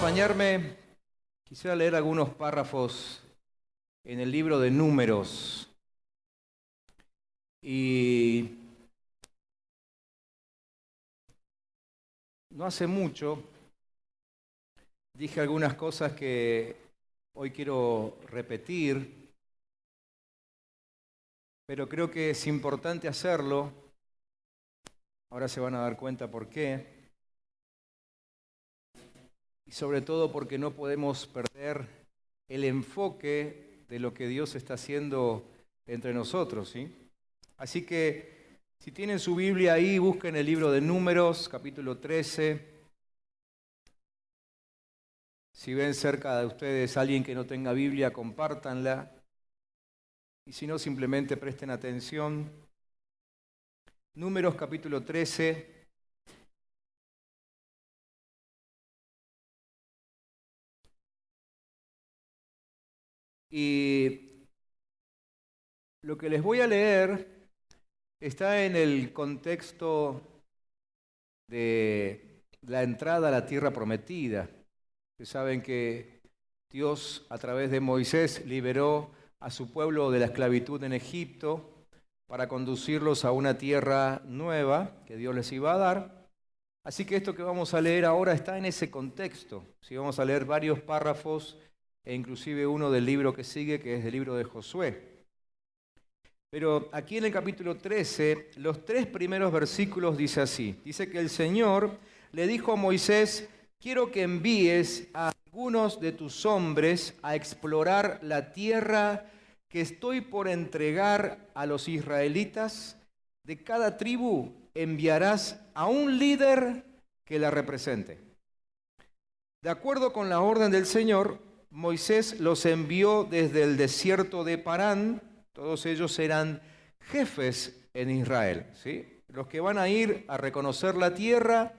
acompañarme, quisiera leer algunos párrafos en el libro de Números. Y no hace mucho dije algunas cosas que hoy quiero repetir, pero creo que es importante hacerlo. Ahora se van a dar cuenta por qué. Y sobre todo porque no podemos perder el enfoque de lo que Dios está haciendo entre nosotros, ¿sí? Así que, si tienen su Biblia ahí, busquen el libro de Números, capítulo 13. Si ven cerca de ustedes a alguien que no tenga Biblia, compártanla. Y si no, simplemente presten atención. Números, capítulo 13. Y lo que les voy a leer está en el contexto de la entrada a la tierra prometida. Ustedes saben que Dios, a través de Moisés, liberó a su pueblo de la esclavitud en Egipto para conducirlos a una tierra nueva que Dios les iba a dar. Así que esto que vamos a leer ahora está en ese contexto. Sí, vamos a leer varios párrafos e inclusive uno del libro que sigue, que es el libro de Josué. Pero aquí en el capítulo 13, los 3 primeros versículos dice así. Dice que el Señor le dijo a Moisés: quiero que envíes a algunos de tus hombres a explorar la tierra que estoy por entregar a los israelitas. De cada tribu enviarás a un líder que la represente. De acuerdo con la orden del Señor, Moisés los envió desde el desierto de Parán. Todos ellos eran jefes en Israel, ¿sí? Los que van a ir a reconocer la tierra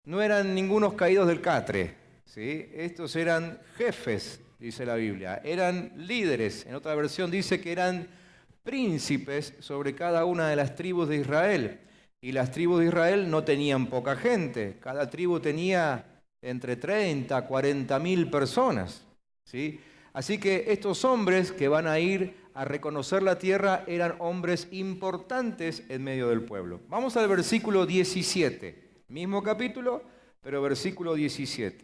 no eran ningunos caídos del catre, ¿sí? Estos eran jefes, dice la Biblia. Eran líderes. En otra versión dice que eran príncipes sobre cada una de las tribus de Israel. Y las tribus de Israel no tenían poca gente. Cada tribu tenía entre 30 a 40.000 personas, ¿sí? Así que estos hombres que van a ir a reconocer la tierra eran hombres importantes en medio del pueblo. Vamos al versículo 17, mismo capítulo, pero versículo 17.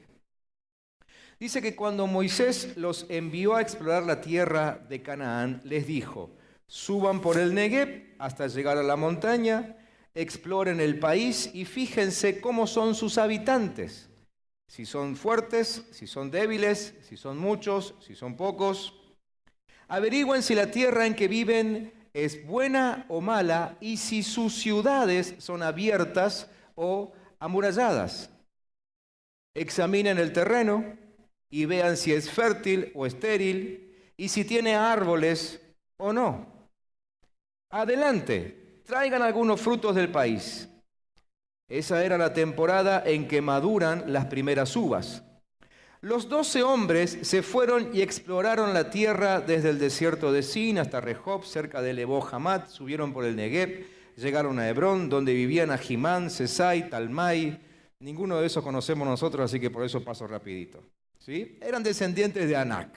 Dice que cuando Moisés los envió a explorar la tierra de Canaán, les dijo: suban por el Negueb hasta llegar a la montaña, exploren el país y fíjense cómo son sus habitantes. Si son fuertes, si son débiles, si son muchos, si son pocos. Averigüen si la tierra en que viven es buena o mala y si sus ciudades son abiertas o amuralladas. Examinen el terreno y vean si es fértil o estéril y si tiene árboles o no. Adelante, traigan algunos frutos del país. Esa era la temporada en que maduran las primeras uvas. Los 12 hombres se fueron y exploraron la tierra desde el desierto de Sin hasta Rehob, cerca de Lebo Hamat. Subieron por el Negueb, llegaron a Hebrón, donde vivían Ahimán, Sesai, Talmai. Ninguno de esos conocemos nosotros, así que por eso paso rapidito, ¿sí? Eran descendientes de Anac.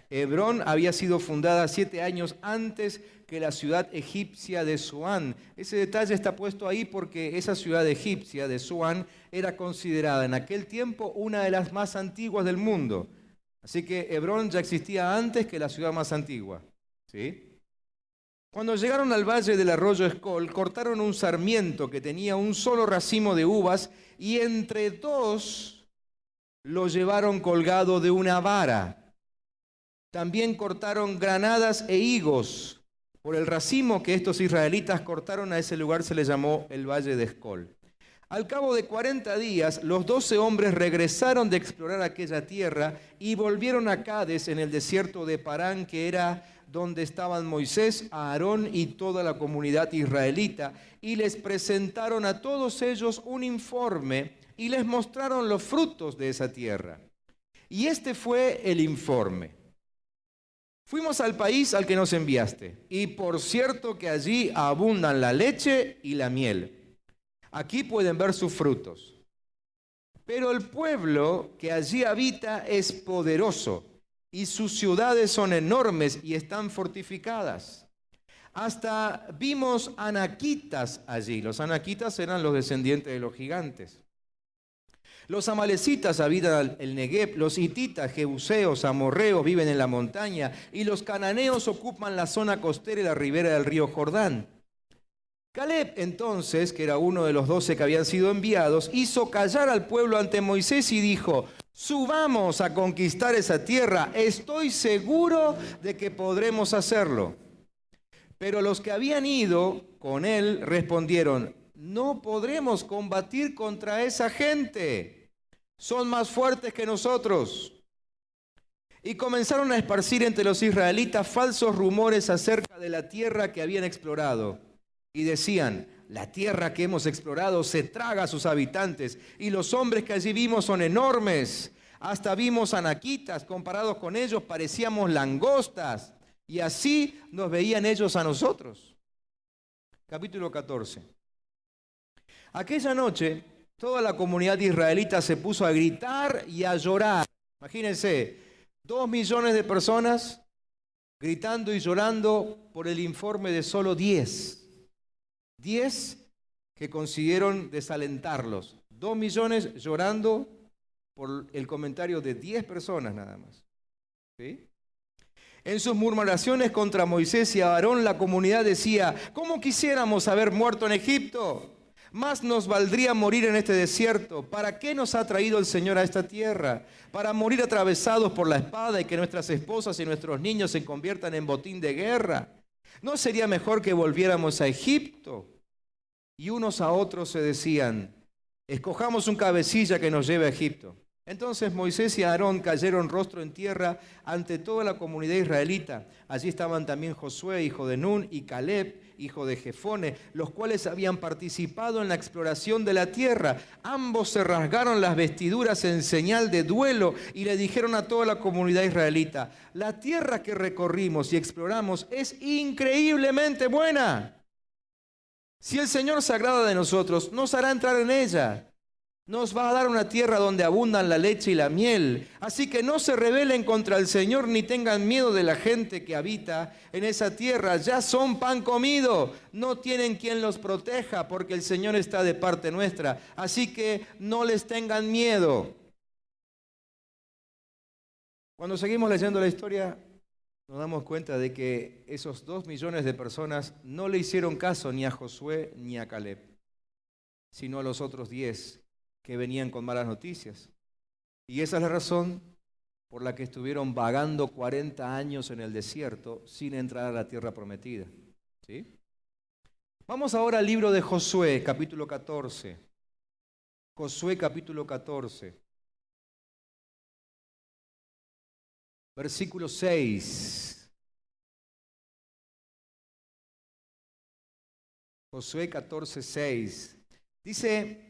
Hebrón había sido fundada 7 años antes que la ciudad egipcia de Zoán. Ese detalle está puesto ahí porque esa ciudad egipcia de Zoán era considerada en aquel tiempo una de las más antiguas del mundo. Así que Hebrón ya existía antes que la ciudad más antigua, ¿sí? Cuando llegaron al valle del arroyo Escol, cortaron un sarmiento que tenía un solo racimo de uvas y entre 2 lo llevaron colgado de una vara. También cortaron granadas e higos. Por el racimo que estos israelitas cortaron, a ese lugar se le llamó el Valle de Escol. Al cabo de 40 días, los 12 hombres regresaron de explorar aquella tierra y volvieron a Cades, en el desierto de Parán, que era donde estaban Moisés, Aarón y toda la comunidad israelita, y les presentaron a todos ellos un informe y les mostraron los frutos de esa tierra. Y este fue el informe. Fuimos al país al que nos enviaste, y por cierto que allí abundan la leche y la miel. Aquí pueden ver sus frutos. Pero el pueblo que allí habita es poderoso, y sus ciudades son enormes y están fortificadas. Hasta vimos anaquitas allí. Los anaquitas eran los descendientes de los gigantes. Los amalecitas habitan el Negev, los hititas, jebuseos, amorreos viven en la montaña, y los cananeos ocupan la zona costera y la ribera del río Jordán. Caleb entonces, que era uno de los 12 que habían sido enviados, hizo callar al pueblo ante Moisés y dijo: subamos a conquistar esa tierra, estoy seguro de que podremos hacerlo. Pero los que habían ido con él respondieron: no podremos combatir contra esa gente, son más fuertes que nosotros. Y comenzaron a esparcir entre los israelitas falsos rumores acerca de la tierra que habían explorado. Y decían: la tierra que hemos explorado se traga a sus habitantes, y los hombres que allí vimos son enormes. Hasta vimos anaquitas, comparados con ellos parecíamos langostas, y así nos veían ellos a nosotros. Capítulo 14. Aquella noche, toda la comunidad israelita se puso a gritar y a llorar. Imagínense, 2 millones de personas gritando y llorando por el informe de solo 10. 10 que consiguieron desalentarlos. 2 millones llorando por el comentario de 10 personas nada más. ¿Sí? En sus murmuraciones contra Moisés y Aarón, la comunidad decía: ¿cómo quisiéramos haber muerto en Egipto? Más nos valdría morir en este desierto. ¿Para qué nos ha traído el Señor a esta tierra? ¿Para morir atravesados por la espada y que nuestras esposas y nuestros niños se conviertan en botín de guerra? ¿No sería mejor que volviéramos a Egipto? Y unos a otros se decían: escojamos un cabecilla que nos lleve a Egipto. Entonces Moisés y Aarón cayeron rostro en tierra ante toda la comunidad israelita. Allí estaban también Josué, hijo de Nun, y Caleb, hijo de Jefone, los cuales habían participado en la exploración de la tierra. Ambos se rasgaron las vestiduras en señal de duelo y le dijeron a toda la comunidad israelita: la tierra que recorrimos y exploramos es increíblemente buena. Si el Señor se agrada de nosotros, nos hará entrar en ella. Nos va a dar una tierra donde abundan la leche y la miel. Así que no se rebelen contra el Señor ni tengan miedo de la gente que habita en esa tierra. Ya son pan comido. No tienen quien los proteja porque el Señor está de parte nuestra. Así que no les tengan miedo. Cuando seguimos leyendo la historia, nos damos cuenta de que esos 2 millones de personas no le hicieron caso ni a Josué ni a Caleb, sino a los otros 10 que venían con malas noticias. Y esa es la razón por la que estuvieron vagando 40 años en el desierto sin entrar a la tierra prometida. ¿Sí? Vamos ahora al libro de Josué, capítulo 14. Josué, capítulo 14. Versículo 6. Josué 14, 6. Dice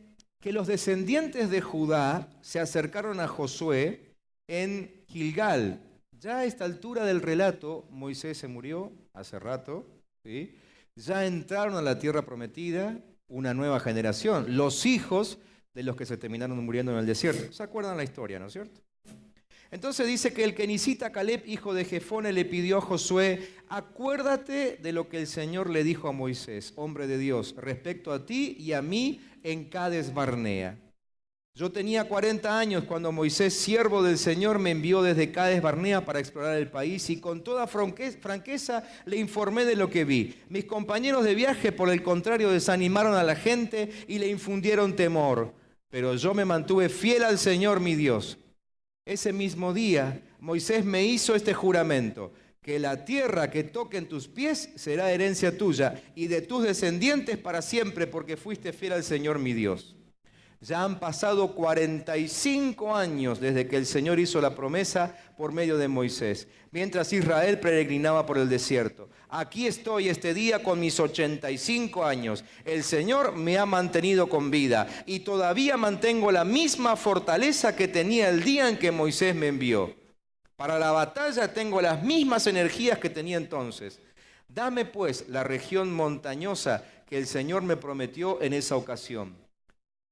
que los descendientes de Judá se acercaron a Josué en Gilgal. Ya a esta altura del relato, Moisés se murió hace rato, ¿sí? Ya entraron a la tierra prometida una nueva generación, los hijos de los que se terminaron muriendo en el desierto. ¿Se acuerdan la historia, no es cierto? Entonces dice que el kenicita Caleb, hijo de Jefone, le pidió a Josué: acuérdate de lo que el Señor le dijo a Moisés, hombre de Dios, respecto a ti y a mí en Cades Barnea. Yo tenía 40 años cuando Moisés, siervo del Señor, me envió desde Cades Barnea para explorar el país, y con toda franqueza le informé de lo que vi. Mis compañeros de viaje, por el contrario, desanimaron a la gente y le infundieron temor. Pero yo me mantuve fiel al Señor mi Dios. Ese mismo día, Moisés me hizo este juramento: que la tierra que toquen tus pies será herencia tuya y de tus descendientes para siempre, porque fuiste fiel al Señor mi Dios. Ya han pasado 45 años desde que el Señor hizo la promesa por medio de Moisés, mientras Israel peregrinaba por el desierto. Aquí estoy este día con mis 85 años. El Señor me ha mantenido con vida y todavía mantengo la misma fortaleza que tenía el día en que Moisés me envió. Para la batalla tengo las mismas energías que tenía entonces. Dame pues la región montañosa que el Señor me prometió en esa ocasión.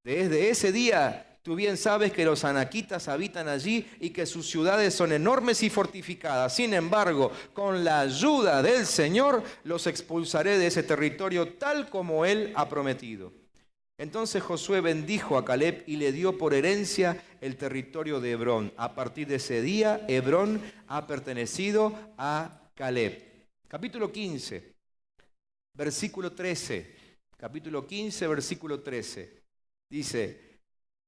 Desde ese día Tú bien sabes que los anaquitas habitan allí y que sus ciudades son enormes y fortificadas. Sin embargo, con la ayuda del Señor, los expulsaré de ese territorio tal como Él ha prometido. Entonces Josué bendijo a Caleb y le dio por herencia el territorio de Hebrón. A partir de ese día, Hebrón ha pertenecido a Caleb. Capítulo 15, versículo 13. Capítulo 15, versículo 13. Dice: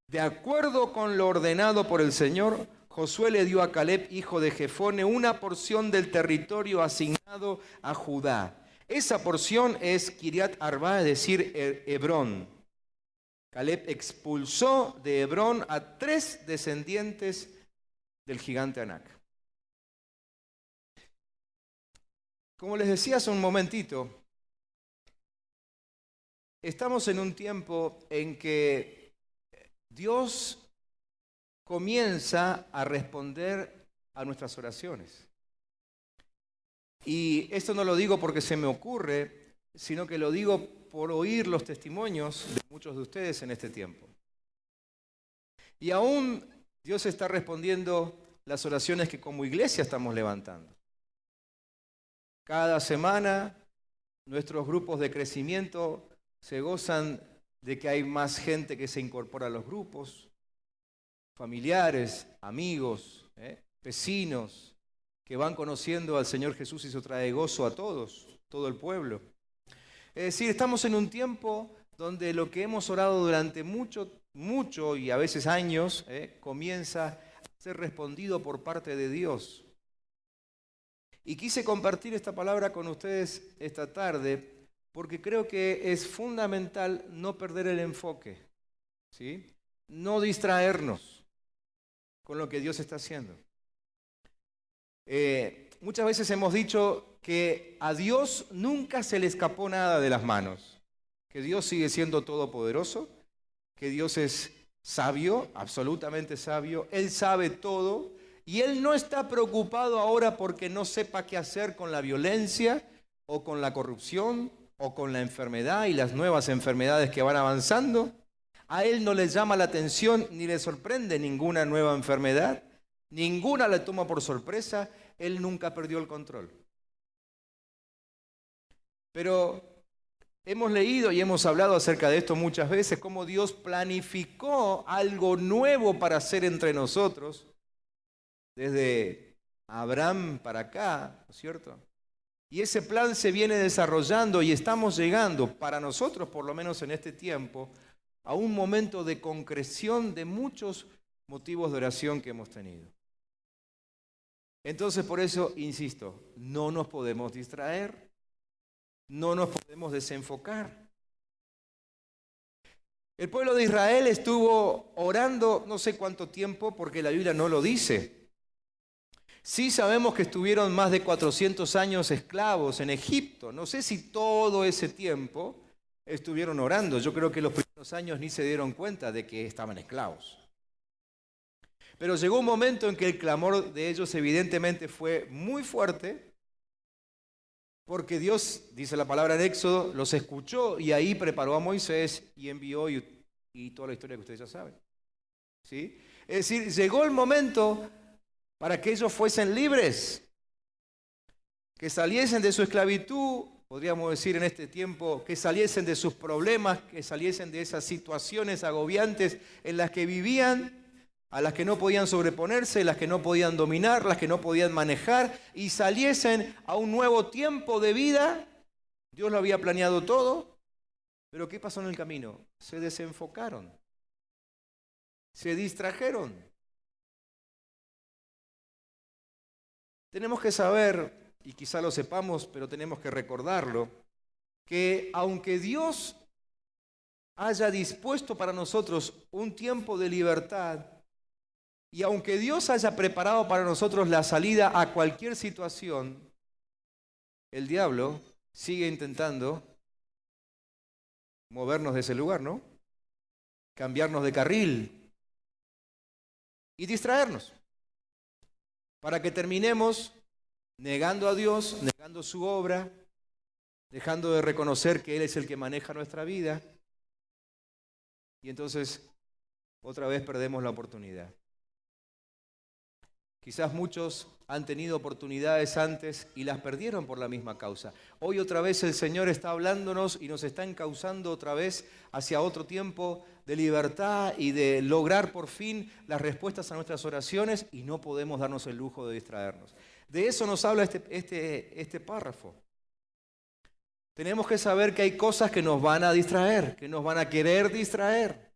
de acuerdo con lo ordenado por el Señor, Josué le dio a Caleb, hijo de Jefone, una porción del territorio asignado a Judá. Esa porción es Kiriat Arba, es decir, Hebrón. Caleb expulsó de Hebrón a 3 descendientes del gigante Anac. Como les decía hace un momentito, estamos en un tiempo en que Dios comienza a responder a nuestras oraciones. Y esto no lo digo porque se me ocurre, sino que lo digo por oír los testimonios de muchos de ustedes en este tiempo. Y aún Dios está respondiendo las oraciones que como iglesia estamos levantando. Cada semana nuestros grupos de crecimiento se gozan de que hay más gente que se incorpora a los grupos, familiares, amigos, vecinos, que van conociendo al Señor Jesús y eso trae gozo a todos, todo el pueblo. Es decir, estamos en un tiempo donde lo que hemos orado durante mucho y a veces años, comienza a ser respondido por parte de Dios. Y quise compartir esta palabra con ustedes esta tarde porque creo que es fundamental no perder el enfoque, ¿sí? No distraernos con lo que Dios está haciendo. Muchas veces hemos dicho que a Dios nunca se le escapó nada de las manos, que Dios sigue siendo todopoderoso, que Dios es sabio, absolutamente sabio, Él sabe todo y Él no está preocupado ahora porque no sepa qué hacer con la violencia o con la corrupción o con la enfermedad y las nuevas enfermedades que van avanzando. A Él no le llama la atención ni le sorprende ninguna nueva enfermedad, ninguna le toma por sorpresa, Él nunca perdió el control. Pero hemos leído y hemos hablado acerca de esto muchas veces, cómo Dios planificó algo nuevo para hacer entre nosotros, desde Abraham para acá, ¿no es cierto? Y ese plan se viene desarrollando y estamos llegando, para nosotros por lo menos en este tiempo, a un momento de concreción de muchos motivos de oración que hemos tenido. Entonces, por eso, insisto, no nos podemos distraer, no nos podemos desenfocar. El pueblo de Israel estuvo orando no sé cuánto tiempo, porque la Biblia no lo dice. Sí sabemos que estuvieron más de 400 años esclavos en Egipto. No sé si todo ese tiempo estuvieron orando. Yo creo que los primeros años ni se dieron cuenta de que estaban esclavos. Pero llegó un momento en que el clamor de ellos evidentemente fue muy fuerte, porque Dios, dice la palabra en Éxodo, los escuchó y ahí preparó a Moisés y envió y toda la historia que ustedes ya saben. ¿Sí? Es decir, llegó el momento para que ellos fuesen libres, que saliesen de su esclavitud, podríamos decir en este tiempo, que saliesen de sus problemas, que saliesen de esas situaciones agobiantes en las que vivían, a las que no podían sobreponerse, las que no podían dominar, las que no podían manejar, y saliesen a un nuevo tiempo de vida. Dios lo había planeado todo, pero ¿qué pasó en el camino? Se desenfocaron, se distrajeron. Tenemos que saber, y quizá lo sepamos, pero tenemos que recordarlo, que aunque Dios haya dispuesto para nosotros un tiempo de libertad, y aunque Dios haya preparado para nosotros la salida a cualquier situación, el diablo sigue intentando movernos de ese lugar, ¿no? Cambiarnos de carril y distraernos, para que terminemos negando a Dios, negando su obra, dejando de reconocer que Él es el que maneja nuestra vida. Y entonces otra vez perdemos la oportunidad. Quizás muchos han tenido oportunidades antes y las perdieron por la misma causa. Hoy otra vez el Señor está hablándonos y nos está encauzando otra vez hacia otro tiempo de libertad y de lograr por fin las respuestas a nuestras oraciones, y no podemos darnos el lujo de distraernos. De eso nos habla este párrafo. Tenemos que saber que hay cosas que nos van a distraer, que nos van a querer distraer.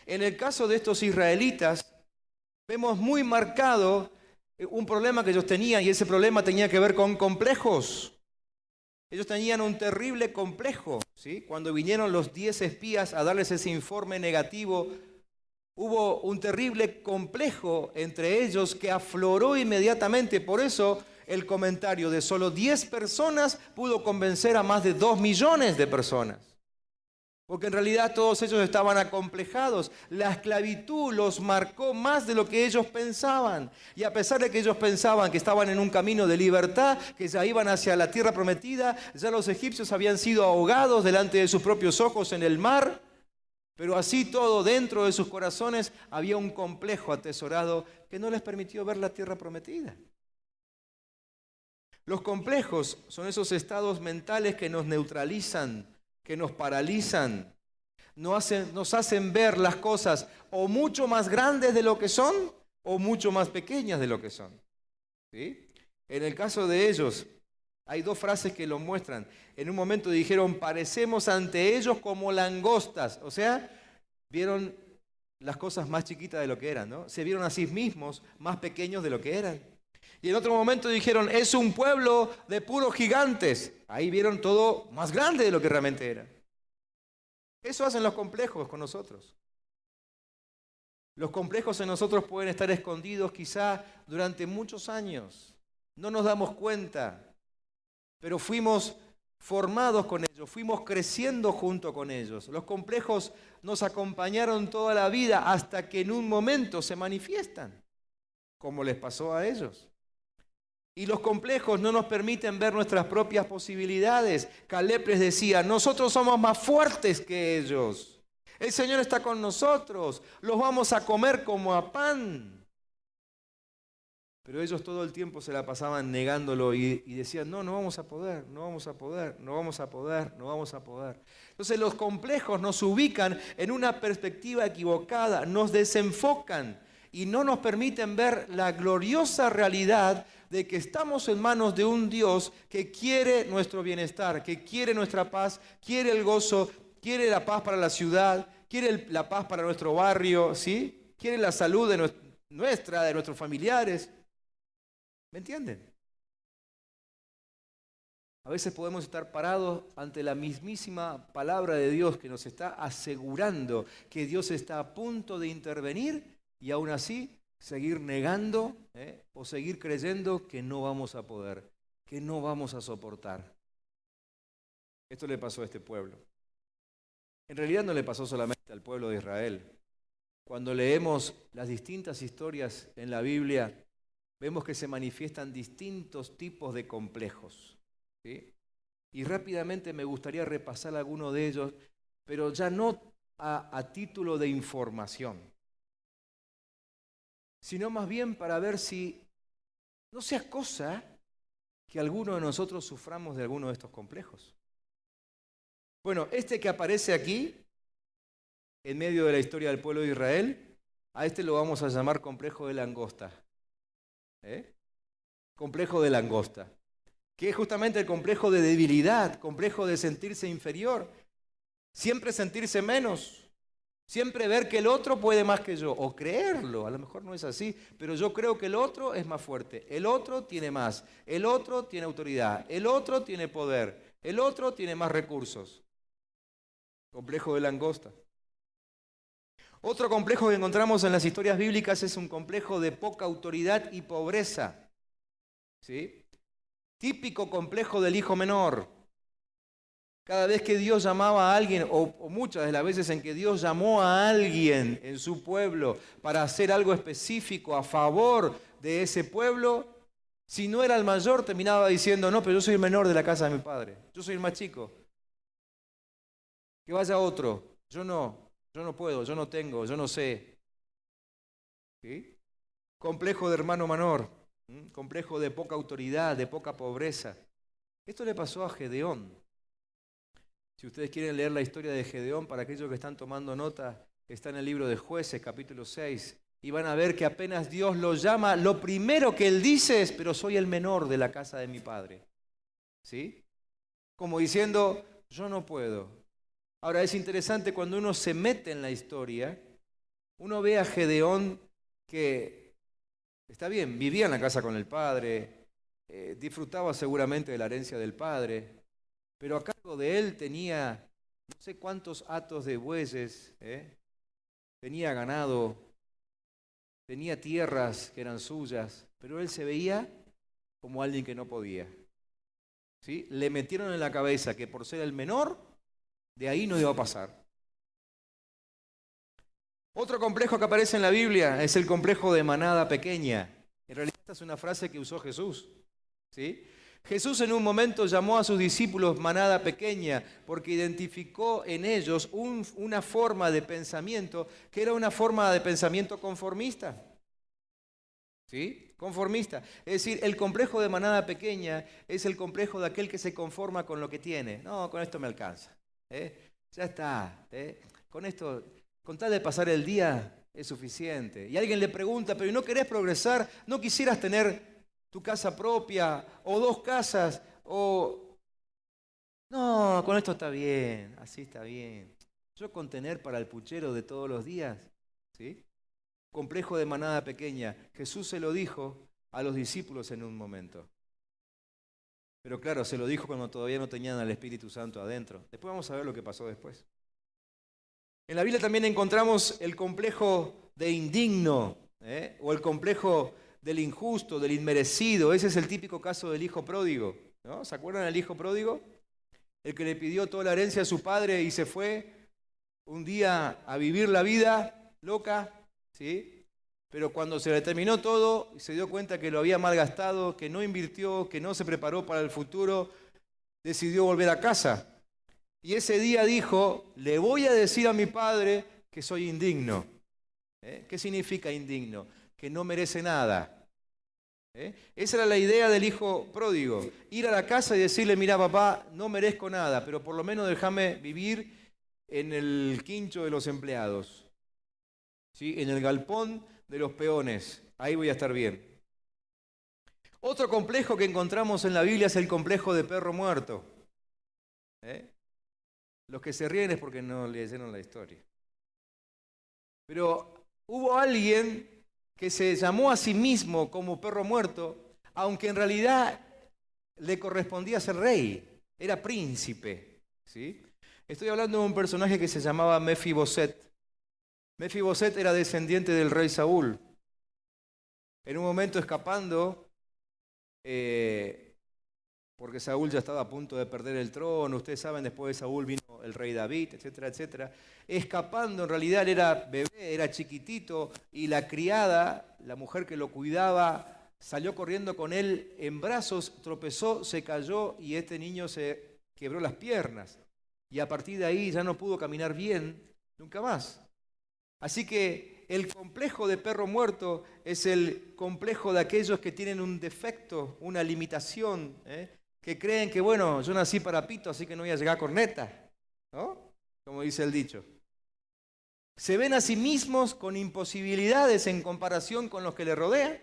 En el caso de estos israelitas, vemos muy marcado un problema que ellos tenían, y ese problema tenía que ver con complejos. Ellos tenían un terrible complejo, ¿sí? Cuando vinieron los 10 espías a darles ese informe negativo, hubo un terrible complejo entre ellos que afloró inmediatamente. Por eso el comentario de solo 10 personas pudo convencer a más de 2 millones de personas. Porque en realidad todos ellos estaban acomplejados. La esclavitud los marcó más de lo que ellos pensaban. Y a pesar de que ellos pensaban que estaban en un camino de libertad, que ya iban hacia la tierra prometida, ya los egipcios habían sido ahogados delante de sus propios ojos en el mar. Pero así todo, dentro de sus corazones había un complejo atesorado que no les permitió ver la tierra prometida. Los complejos son esos estados mentales que nos neutralizan, que nos paralizan, nos hacen ver las cosas o mucho más grandes de lo que son o mucho más pequeñas de lo que son. ¿Sí? En el caso de ellos, hay 2 frases que lo muestran. En un momento dijeron, parecemos ante ellos como langostas. O sea, vieron las cosas más chiquitas de lo que eran, ¿no? Se vieron a sí mismos más pequeños de lo que eran. Y en otro momento dijeron, es un pueblo de puros gigantes. Ahí vieron todo más grande de lo que realmente era. Eso hacen los complejos con nosotros. Los complejos en nosotros pueden estar escondidos quizá durante muchos años. No nos damos cuenta, pero fuimos formados con ellos, fuimos creciendo junto con ellos. Los complejos nos acompañaron toda la vida hasta que en un momento se manifiestan, como les pasó a ellos. Y los complejos no nos permiten ver nuestras propias posibilidades. Caleb les decía, nosotros somos más fuertes que ellos. El Señor está con nosotros, los vamos a comer como a pan. Pero ellos todo el tiempo se la pasaban negándolo y decían, no vamos a poder, no vamos a poder, no vamos a poder, no vamos a poder. Entonces los complejos nos ubican en una perspectiva equivocada, nos desenfocan y no nos permiten ver la gloriosa realidad de que estamos en manos de un Dios que quiere nuestro bienestar, que quiere nuestra paz, quiere el gozo, quiere la paz para la ciudad, quiere la paz para nuestro barrio, ¿sí? Quiere la salud de de nuestros familiares. ¿Me entienden? A veces podemos estar parados ante la mismísima palabra de Dios que nos está asegurando que Dios está a punto de intervenir y aún así seguir negando o seguir creyendo que no vamos a poder, que no vamos a soportar. Esto le pasó a este pueblo. En realidad no le pasó solamente al pueblo de Israel. Cuando leemos las distintas historias en la Biblia, vemos que se manifiestan distintos tipos de complejos, ¿sí? Y rápidamente me gustaría repasar alguno de ellos, pero ya no a título de información, sino más bien para ver si no sea cosa que alguno de nosotros suframos de alguno de estos complejos. Bueno, este que aparece aquí, en medio de la historia del pueblo de Israel, a este lo vamos a llamar complejo de langosta. Complejo de langosta, que es justamente el complejo de debilidad, complejo de sentirse inferior, siempre sentirse menos, siempre ver que el otro puede más que yo, o creerlo, a lo mejor no es así, pero yo creo que el otro es más fuerte, el otro tiene más, el otro tiene autoridad, el otro tiene poder, el otro tiene más recursos. Complejo de langosta. Otro complejo que encontramos en las historias bíblicas es un complejo de poca autoridad y pobreza. ¿Sí? Típico complejo del hijo menor. Cada vez que Dios llamaba a alguien, o muchas de las veces en que Dios llamó a alguien en su pueblo para hacer algo específico a favor de ese pueblo, si no era el mayor, terminaba diciendo, no, pero yo soy el menor de la casa de mi padre, yo soy el más chico. Que vaya otro, yo no. yo no puedo, yo no tengo, yo no sé. ¿Sí? Complejo de hermano menor, complejo de poca autoridad, de poca pobreza. Esto le pasó a Gedeón. Si ustedes quieren leer la historia de Gedeón, para aquellos que están tomando nota, está en el libro de Jueces, capítulo 6, y van a ver que apenas Dios lo llama, lo primero que él dice es, pero soy el menor de la casa de mi padre. ¿Sí? Como diciendo, yo no puedo. Ahora es interesante cuando uno se mete en la historia, uno ve a Gedeón que, está bien, vivía en la casa con el padre, disfrutaba seguramente de la herencia del padre, pero a cargo de él tenía no sé cuántos hatos de bueyes, tenía ganado, tenía tierras que eran suyas, pero él se veía como alguien que no podía. ¿Sí? Le metieron en la cabeza que por ser el menor, de ahí no iba a pasar. Otro complejo que aparece en la Biblia es el complejo de manada pequeña. En realidad esta es una frase que usó Jesús. ¿Sí? Jesús en un momento llamó a sus discípulos manada pequeña porque identificó en ellos una forma de pensamiento que era una forma de pensamiento conformista. ¿Sí? Conformista. Es decir, el complejo de manada pequeña es el complejo de aquel que se conforma con lo que tiene. No, con esto me alcanza. Ya está. Con esto, con tal de pasar el día, es suficiente. Y alguien le pregunta, pero ¿no querés progresar? ¿No quisieras tener tu casa propia o dos casas? O no, con esto está bien, así está bien. Yo con tener para el puchero de todos los días, ¿sí? Complejo de manada pequeña. Jesús se lo dijo a los discípulos en un momento. Pero claro, se lo dijo cuando todavía no tenían al Espíritu Santo adentro. Después vamos a ver lo que pasó después. En la Biblia también encontramos el complejo de indigno, o el complejo del injusto, del inmerecido. Ese es el típico caso del hijo pródigo, ¿no? ¿Se acuerdan del hijo pródigo? El que le pidió toda la herencia a su padre y se fue un día a vivir la vida loca, ¿sí? Pero cuando se le terminó todo, se dio cuenta que lo había malgastado, que no invirtió, que no se preparó para el futuro, decidió volver a casa. Y ese día dijo, le voy a decir a mi padre que soy indigno. ¿Qué significa indigno? Que no merece nada. Esa era la idea del hijo pródigo. Ir a la casa y decirle, mira papá, no merezco nada, pero por lo menos déjame vivir en el quincho de los empleados. ¿Sí? En el galpón de los peones. Ahí voy a estar bien. Otro complejo que encontramos en la Biblia es el complejo de perro muerto. Los que se ríen es porque no leyeron la historia. Pero hubo alguien que se llamó a sí mismo como perro muerto, aunque en realidad le correspondía ser rey, era príncipe. ¿Sí? Estoy hablando de un personaje que se llamaba Mefiboset. Mefiboset era descendiente del rey Saúl. En un momento escapando, porque Saúl ya estaba a punto de perder el trono, ustedes saben, después de Saúl vino el rey David, etcétera, etcétera. Escapando, en realidad él era bebé, era chiquitito, y la criada, la mujer que lo cuidaba, salió corriendo con él en brazos, tropezó, se cayó y este niño se quebró las piernas. Y a partir de ahí ya no pudo caminar bien nunca más. Así que el complejo de perro muerto es el complejo de aquellos que tienen un defecto, una limitación, que creen que, bueno, yo nací para pito, así que no voy a llegar a corneta, ¿no? Como dice el dicho. Se ven a sí mismos con imposibilidades en comparación con los que le rodean.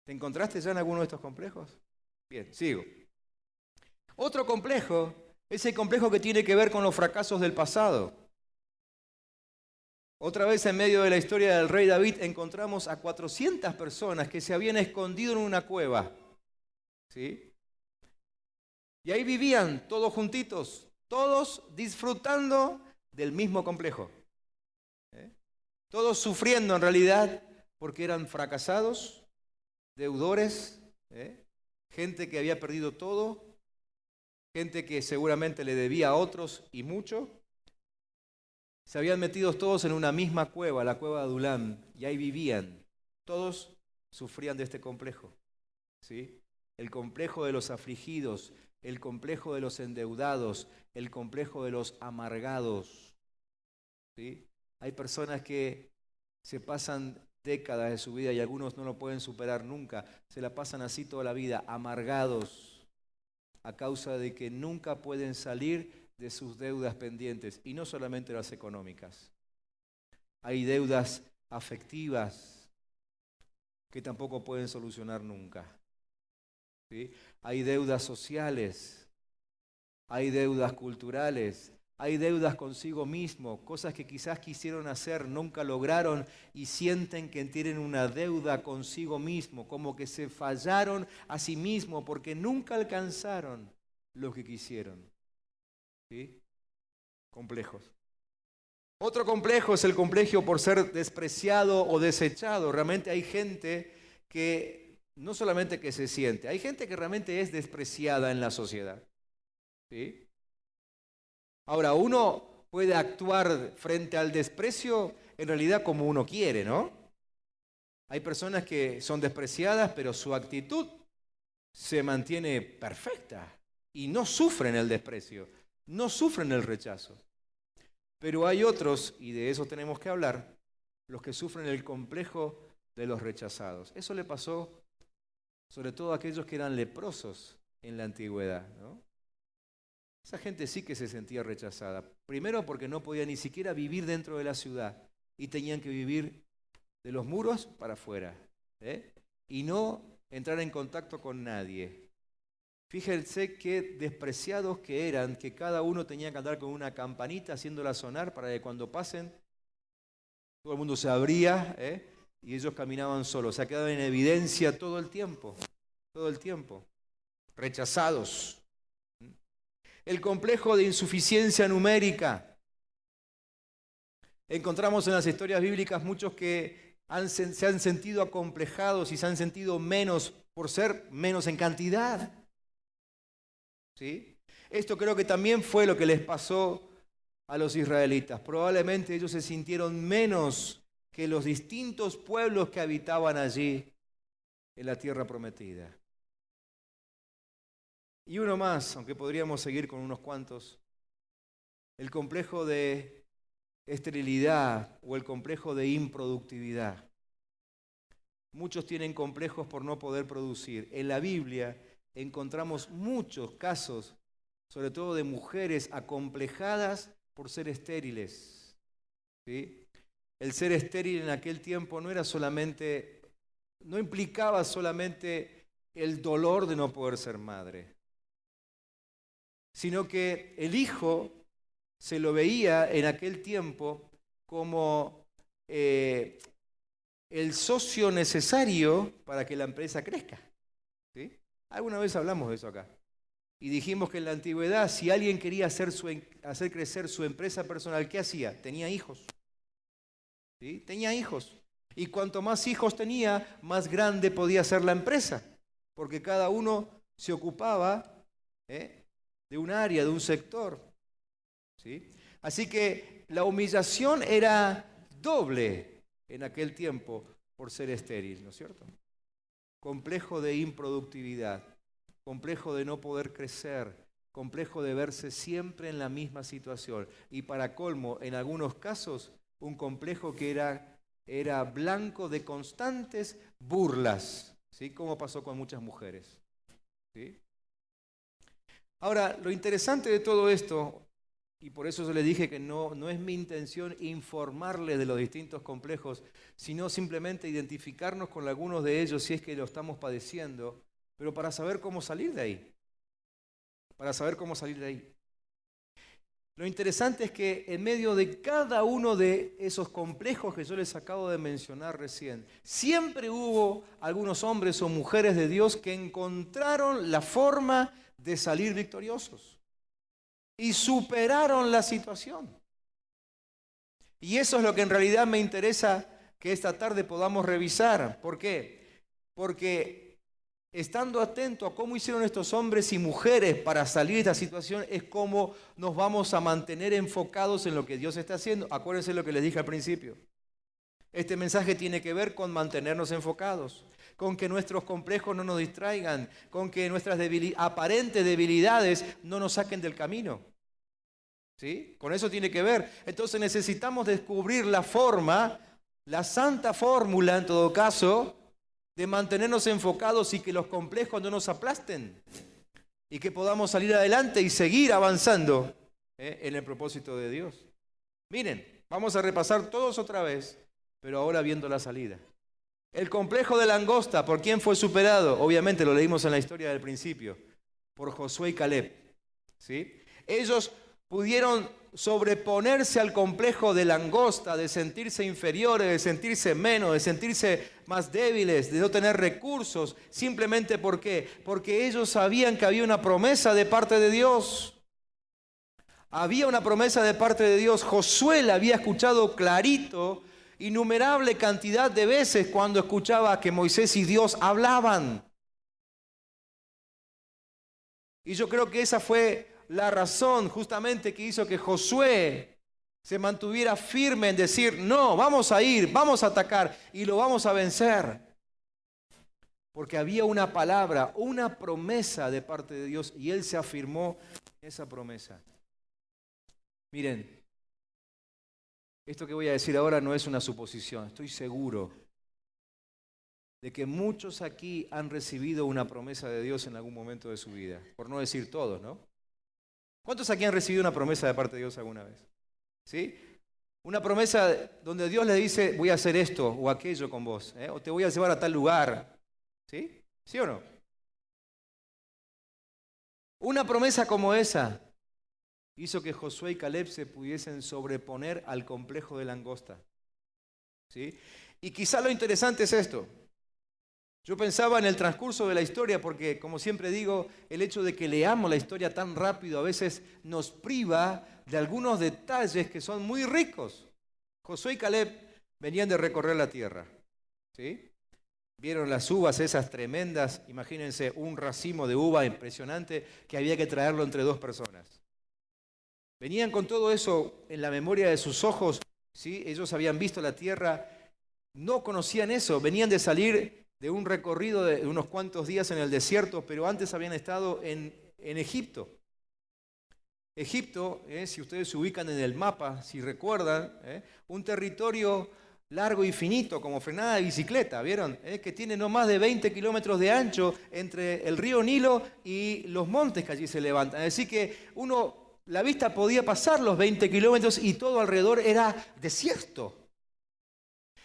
¿Te encontraste ya en alguno de estos complejos? Bien, sigo. Otro complejo es el complejo que tiene que ver con los fracasos del pasado. Otra vez en medio de la historia del rey David encontramos a 400 personas que se habían escondido en una cueva. ¿Sí? Y ahí vivían todos juntitos, todos disfrutando del mismo complejo. Todos sufriendo en realidad porque eran fracasados, deudores, gente que había perdido todo, gente que seguramente le debía a otros y mucho. Se habían metido todos en una misma cueva, la cueva de Adulam, y ahí vivían. Todos sufrían de este complejo, ¿sí? El complejo de los afligidos, el complejo de los endeudados, el complejo de los amargados. ¿Sí? Hay personas que se pasan décadas de su vida y algunos no lo pueden superar nunca. Se la pasan así toda la vida, amargados, a causa de que nunca pueden salir de sus deudas pendientes. Y no solamente las económicas. Hay deudas afectivas que tampoco pueden solucionar nunca. ¿Sí? Hay deudas sociales, hay deudas culturales, hay deudas consigo mismo, cosas que quizás quisieron hacer, nunca lograron y sienten que tienen una deuda consigo mismo, como que se fallaron a sí mismos porque nunca alcanzaron lo que quisieron. ¿Sí? Complejos. Otro complejo es el complejo por ser despreciado o desechado. Realmente hay gente que no solamente que se siente, hay gente que realmente es despreciada en la sociedad. ¿Sí? Ahora, uno puede actuar frente al desprecio en realidad como uno quiere, ¿no? Hay personas que son despreciadas, pero su actitud se mantiene perfecta y no sufren el desprecio, no sufren el rechazo. Pero hay otros, y de eso tenemos que hablar, los que sufren el complejo de los rechazados. Eso le pasó sobre todo a aquellos que eran leprosos en la antigüedad, ¿no? Esa gente sí que se sentía rechazada. Primero porque no podía ni siquiera vivir dentro de la ciudad y tenían que vivir de los muros para afuera, ¿eh? Y no entrar en contacto con nadie. Fíjense qué despreciados que eran, que cada uno tenía que andar con una campanita haciéndola sonar para que cuando pasen todo el mundo se abría, y ellos caminaban solos. O sea, quedaban en evidencia todo el tiempo, rechazados. El complejo de insuficiencia numérica. Encontramos en las historias bíblicas muchos que se han sentido acomplejados y se han sentido menos por ser menos en cantidad. ¿Sí? Esto creo que también fue lo que les pasó a los israelitas. Probablemente ellos se sintieron menos que los distintos pueblos que habitaban allí en la tierra prometida. Y uno más, aunque podríamos seguir con unos cuantos, el complejo de esterilidad o el complejo de improductividad. Muchos tienen complejos por no poder producir. En la Biblia encontramos muchos casos, sobre todo de mujeres acomplejadas por ser estériles. ¿Sí? El ser estéril en aquel tiempo no implicaba solamente el dolor de no poder ser madre, sino que el hijo se lo veía en aquel tiempo como el socio necesario para que la empresa crezca. ¿Sí? Alguna vez hablamos de eso acá. Y dijimos que en la antigüedad, si alguien quería hacer crecer su empresa personal, ¿qué hacía? Tenía hijos. ¿Sí? Tenía hijos. Y cuanto más hijos tenía, más grande podía ser la empresa. Porque cada uno se ocupaba de un área, de un sector. ¿Sí? Así que la humillación era doble en aquel tiempo por ser estéril, ¿no es cierto? Complejo de improductividad, complejo de no poder crecer, complejo de verse siempre en la misma situación. Y para colmo, en algunos casos, un complejo que era blanco de constantes burlas, ¿sí? Como pasó con muchas mujeres. ¿Sí? Ahora, lo interesante de todo esto, y por eso yo le dije que no es mi intención informarle de los distintos complejos, sino simplemente identificarnos con algunos de ellos si es que lo estamos padeciendo, pero para saber cómo salir de ahí. Lo interesante es que en medio de cada uno de esos complejos que yo les acabo de mencionar recién, siempre hubo algunos hombres o mujeres de Dios que encontraron la forma de salir victoriosos y superaron la situación. Y eso es lo que en realidad me interesa que esta tarde podamos revisar. ¿Por qué? Porque estando atento a cómo hicieron estos hombres y mujeres para salir de esta situación, es cómo nos vamos a mantener enfocados en lo que Dios está haciendo. Acuérdense lo que les dije al principio. Este mensaje tiene que ver con mantenernos enfocados. con que nuestros complejos no nos distraigan, con que nuestras aparentes debilidades no nos saquen del camino. ¿Sí? Con eso tiene que ver. Entonces necesitamos descubrir la forma, la santa fórmula en todo caso, de mantenernos enfocados y que los complejos no nos aplasten y que podamos salir adelante y seguir avanzando en el propósito de Dios. Miren, vamos a repasar todos otra vez, pero ahora viendo la salida. El complejo de langosta, ¿por quién fue superado? Obviamente lo leímos en la historia del principio, por Josué y Caleb. ¿Sí? Ellos pudieron sobreponerse al complejo de langosta, de sentirse inferiores, de sentirse menos, de sentirse más débiles, de no tener recursos. Simplemente ¿por qué? Porque ellos sabían que había una promesa de parte de Dios. Había una promesa de parte de Dios. Josué la había escuchado clarito, innumerable cantidad de veces cuando escuchaba que Moisés y Dios hablaban. Y yo creo que esa fue la razón justamente que hizo que Josué se mantuviera firme en decir, no, vamos a ir, vamos a atacar y lo vamos a vencer. Porque había una palabra, una promesa de parte de Dios y él se afirmó en esa promesa. Miren, esto que voy a decir ahora no es una suposición, estoy seguro de que muchos aquí han recibido una promesa de Dios en algún momento de su vida, por no decir todos, ¿no? ¿Cuántos aquí han recibido una promesa de parte de Dios alguna vez? ¿Sí? Una promesa donde Dios le dice, voy a hacer esto o aquello con vos, o te voy a llevar a tal lugar. ¿Sí? ¿Sí o no? Una promesa como esa hizo que Josué y Caleb se pudiesen sobreponer al complejo de langosta. ¿Sí? Y quizá lo interesante es esto. Yo pensaba en el transcurso de la historia porque, como siempre digo, el hecho de que leamos la historia tan rápido a veces nos priva de algunos detalles que son muy ricos. Josué y Caleb venían de recorrer la tierra. ¿Sí? Vieron las uvas esas tremendas, imagínense un racimo de uva impresionante que había que traerlo entre dos personas. Venían con todo eso en la memoria de sus ojos, ¿sí? Ellos habían visto la tierra, no conocían eso, venían de salir de un recorrido de unos cuantos días en el desierto, pero antes habían estado en Egipto. Egipto, si ustedes se ubican en el mapa, si recuerdan, un territorio largo y finito, como frenada de bicicleta, ¿vieron? Que tiene no más de 20 kilómetros de ancho entre el río Nilo y los montes que allí se levantan. Así que la vista podía pasar los 20 kilómetros y todo alrededor era desierto.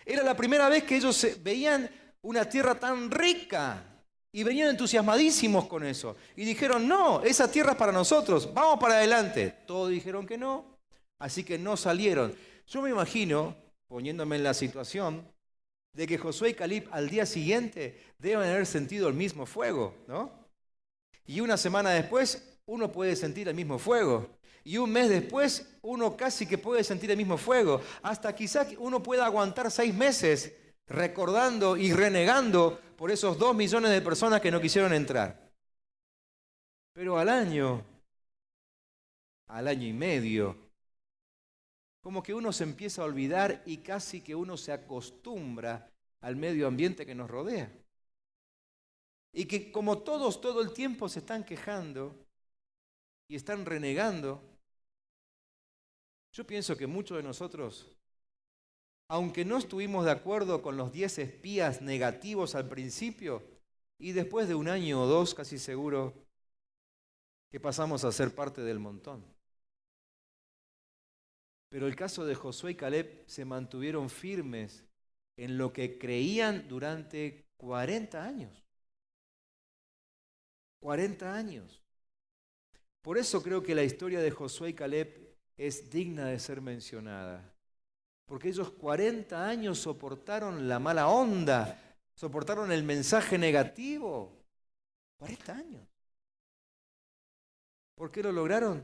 Era la primera vez que ellos veían una tierra tan rica y venían entusiasmadísimos con eso. Y dijeron, no, esa tierra es para nosotros, vamos para adelante. Todos dijeron que no, así que no salieron. Yo me imagino, poniéndome en la situación, de que Josué y Caleb al día siguiente deben haber sentido el mismo fuego, ¿no? Y una semana después uno puede sentir el mismo fuego. Y un mes después uno casi que puede sentir el mismo fuego. Hasta quizá uno pueda aguantar 6 meses recordando y renegando por esos 2 millones de personas que no quisieron entrar. Pero al año y medio, como que uno se empieza a olvidar y casi que uno se acostumbra al medio ambiente que nos rodea. Y que como todos todo el tiempo se están quejando y están renegando, yo pienso que muchos de nosotros, aunque no estuvimos de acuerdo con los 10 espías negativos al principio, y después de un año o 2, casi seguro, que pasamos a ser parte del montón. Pero el caso de Josué y Caleb se mantuvieron firmes en lo que creían durante 40 años. 40 años. Por eso creo que la historia de Josué y Caleb es digna de ser mencionada. Porque ellos 40 años soportaron la mala onda, soportaron el mensaje negativo. 40 años. ¿Por qué lo lograron?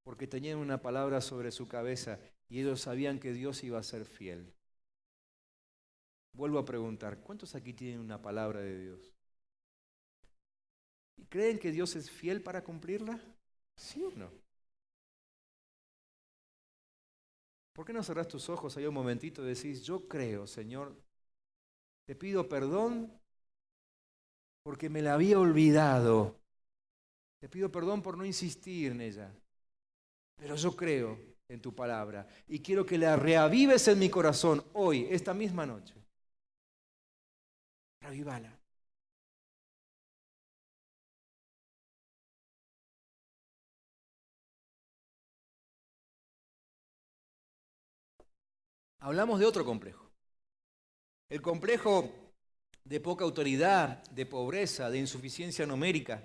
Porque tenían una palabra sobre su cabeza y ellos sabían que Dios iba a ser fiel. Vuelvo a preguntar, ¿cuántos aquí tienen una palabra de Dios? ¿Y creen que Dios es fiel para cumplirla? ¿Sí o no? ¿Por qué no cerrás tus ojos ahí un momentito y decís, yo creo, Señor, Te pido perdón porque me la había olvidado. Te pido perdón por no insistir en ella. Pero yo creo en tu palabra y quiero que la reavives en mi corazón hoy, esta misma noche. Reavívala. Hablamos de otro complejo. El complejo de poca autoridad, de pobreza, de insuficiencia numérica.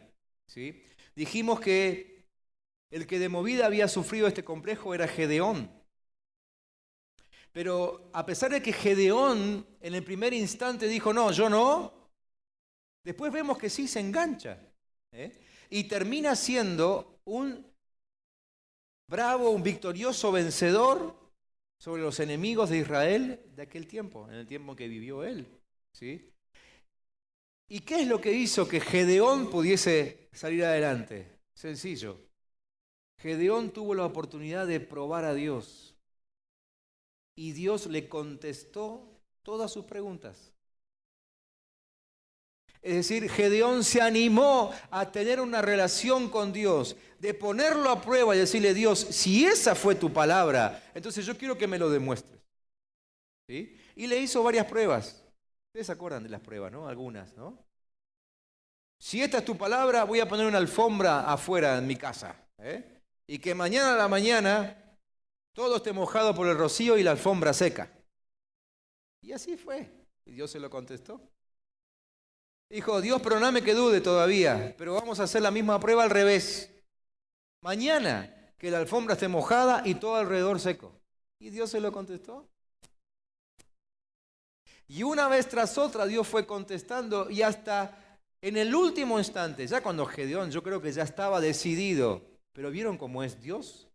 ¿Sí? Dijimos que el que de movida había sufrido este complejo era Gedeón. Pero a pesar de que Gedeón en el primer instante dijo, no, yo no, después vemos que sí se engancha. Y termina siendo un bravo, un victorioso vencedor sobre los enemigos de Israel de aquel tiempo, en el tiempo que vivió él. ¿Sí? ¿Y qué es lo que hizo que Gedeón pudiese salir adelante? Sencillo. Gedeón tuvo la oportunidad de probar a Dios y Dios le contestó todas sus preguntas. Es decir, Gedeón se animó a tener una relación con Dios, de ponerlo a prueba y decirle, Dios, si esa fue tu palabra, entonces yo quiero que me lo demuestres. ¿Sí? Y le hizo varias pruebas. Ustedes se acuerdan de las pruebas, ¿no? Algunas, ¿no? Si esta es tu palabra, voy a poner una alfombra afuera en mi casa. Y que mañana a la mañana todo esté mojado por el rocío y la alfombra seca. Y así fue. Y Dios se lo contestó. Dijo, Dios, perdóname que dude todavía, pero vamos a hacer la misma prueba al revés. Mañana, que la alfombra esté mojada y todo alrededor seco. Y Dios se lo contestó. Y una vez tras otra Dios fue contestando y hasta en el último instante, ya cuando Gedeón yo creo que ya estaba decidido, pero ¿vieron cómo es Dios?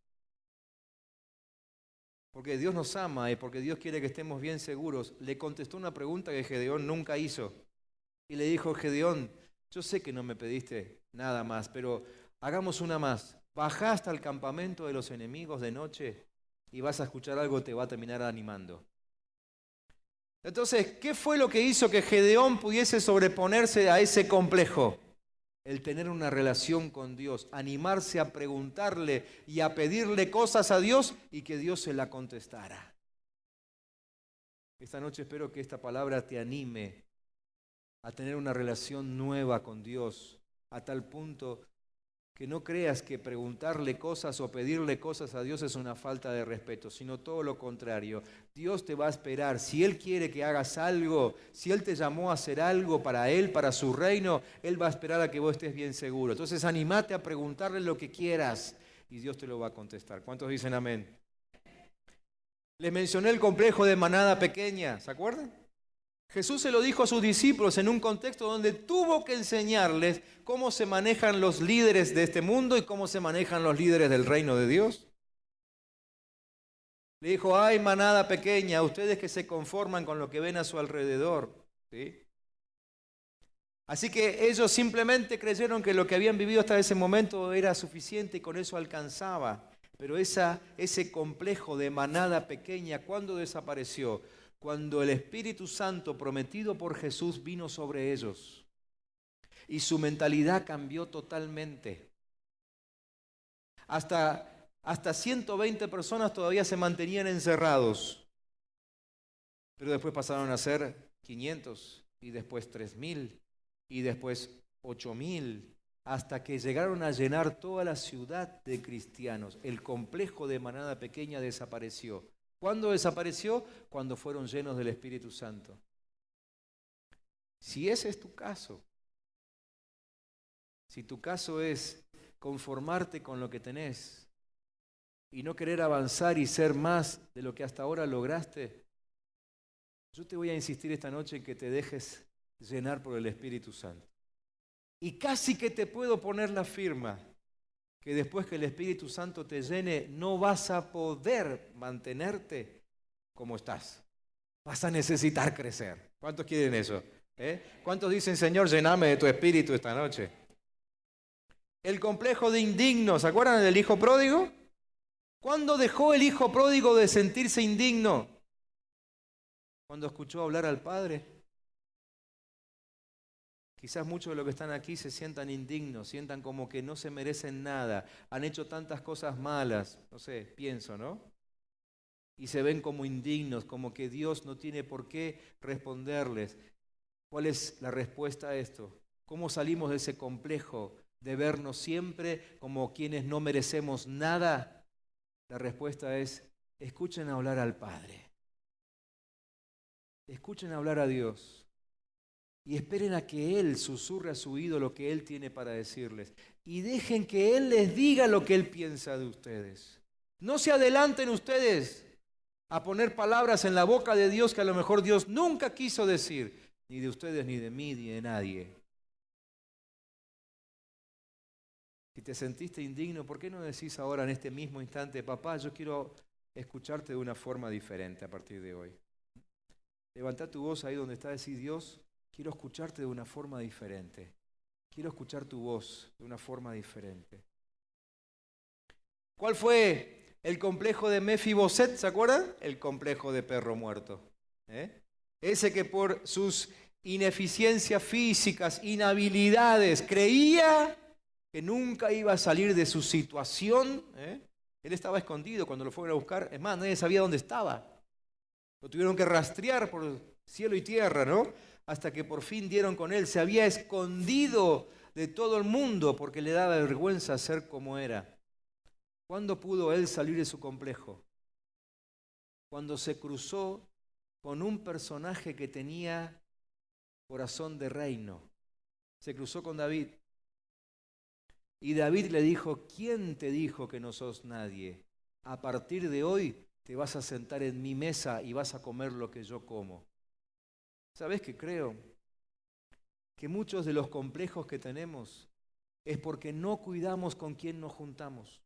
Porque Dios nos ama y porque Dios quiere que estemos bien seguros, le contestó una pregunta que Gedeón nunca hizo. Y le dijo, Gedeón, yo sé que no me pediste nada más, pero hagamos una más. Bajá hasta el campamento de los enemigos de noche y vas a escuchar algo que te va a terminar animando. Entonces, ¿qué fue lo que hizo que Gedeón pudiese sobreponerse a ese complejo? El tener una relación con Dios, animarse a preguntarle y a pedirle cosas a Dios y que Dios se la contestara. Esta noche espero que esta palabra te anime a tener una relación nueva con Dios, a tal punto que no creas que preguntarle cosas o pedirle cosas a Dios es una falta de respeto, sino todo lo contrario. Dios te va a esperar. Si Él quiere que hagas algo, si Él te llamó a hacer algo para Él, para su reino, Él va a esperar a que vos estés bien seguro. Entonces animate a preguntarle lo que quieras y Dios te lo va a contestar. ¿Cuántos dicen amén? Les mencioné el complejo de manada pequeña, ¿se acuerdan? Jesús se lo dijo a sus discípulos en un contexto donde tuvo que enseñarles cómo se manejan los líderes de este mundo y cómo se manejan los líderes del reino de Dios. Le dijo, ay manada pequeña, ustedes que se conforman con lo que ven a su alrededor. ¿Sí? Así que ellos simplemente creyeron que lo que habían vivido hasta ese momento era suficiente y con eso alcanzaba. Pero ese complejo de manada pequeña, ¿cuándo desapareció? Cuando el Espíritu Santo prometido por Jesús vino sobre ellos y su mentalidad cambió totalmente. Hasta 120 personas todavía se mantenían encerrados, pero después pasaron a ser 500 y después 3.000 y después 8.000, hasta que llegaron a llenar toda la ciudad de cristianos. El complejo de manada pequeña desapareció. ¿Cuándo desapareció? Cuando fueron llenos del Espíritu Santo. Si ese es tu caso, si tu caso es conformarte con lo que tenés y no querer avanzar y ser más de lo que hasta ahora lograste, yo te voy a insistir esta noche en que te dejes llenar por el Espíritu Santo. Y casi que te puedo poner la firma que después que el Espíritu Santo te llene, no vas a poder mantenerte como estás. Vas a necesitar crecer. ¿Cuántos quieren eso? ¿Cuántos dicen, Señor, llename de tu Espíritu esta noche? El complejo de indigno, ¿se acuerdan del hijo pródigo? ¿Cuándo dejó el hijo pródigo de sentirse indigno? Cuando escuchó hablar al padre. Quizás muchos de los que están aquí se sientan indignos, sientan como que no se merecen nada, han hecho tantas cosas malas, no sé, pienso, ¿no? Y se ven como indignos, como que Dios no tiene por qué responderles. ¿Cuál es la respuesta a esto? ¿Cómo salimos de ese complejo de vernos siempre como quienes no merecemos nada? La respuesta es, escuchen hablar al Padre. Escuchen hablar a Dios. Y esperen a que Él susurre a su oído lo que Él tiene para decirles. Y dejen que Él les diga lo que Él piensa de ustedes. No se adelanten ustedes a poner palabras en la boca de Dios que a lo mejor Dios nunca quiso decir. Ni de ustedes, ni de mí, ni de nadie. Si te sentiste indigno, ¿por qué no decís ahora en este mismo instante, papá, yo quiero escucharte de una forma diferente a partir de hoy? Levantá tu voz ahí donde está, decir, Dios, quiero escucharte de una forma diferente. Quiero escuchar tu voz de una forma diferente. ¿Cuál fue el complejo de Mefiboset? ¿Se acuerdan? El complejo de perro muerto. Ese que por sus ineficiencias físicas, inhabilidades, creía que nunca iba a salir de su situación. Él estaba escondido cuando lo fueron a buscar. Es más, nadie sabía dónde estaba. Lo tuvieron que rastrear por cielo y tierra, ¿no? Hasta que por fin dieron con él. Se había escondido de todo el mundo porque le daba vergüenza ser como era. ¿Cuándo pudo él salir de su complejo? Cuando se cruzó con un personaje que tenía corazón de reino. Se cruzó con David. Y David le dijo, ¿quién te dijo que no sos nadie? A partir de hoy te vas a sentar en mi mesa y vas a comer lo que yo como. ¿Sabés qué creo? Que muchos de los complejos que tenemos es porque no cuidamos con quién nos juntamos.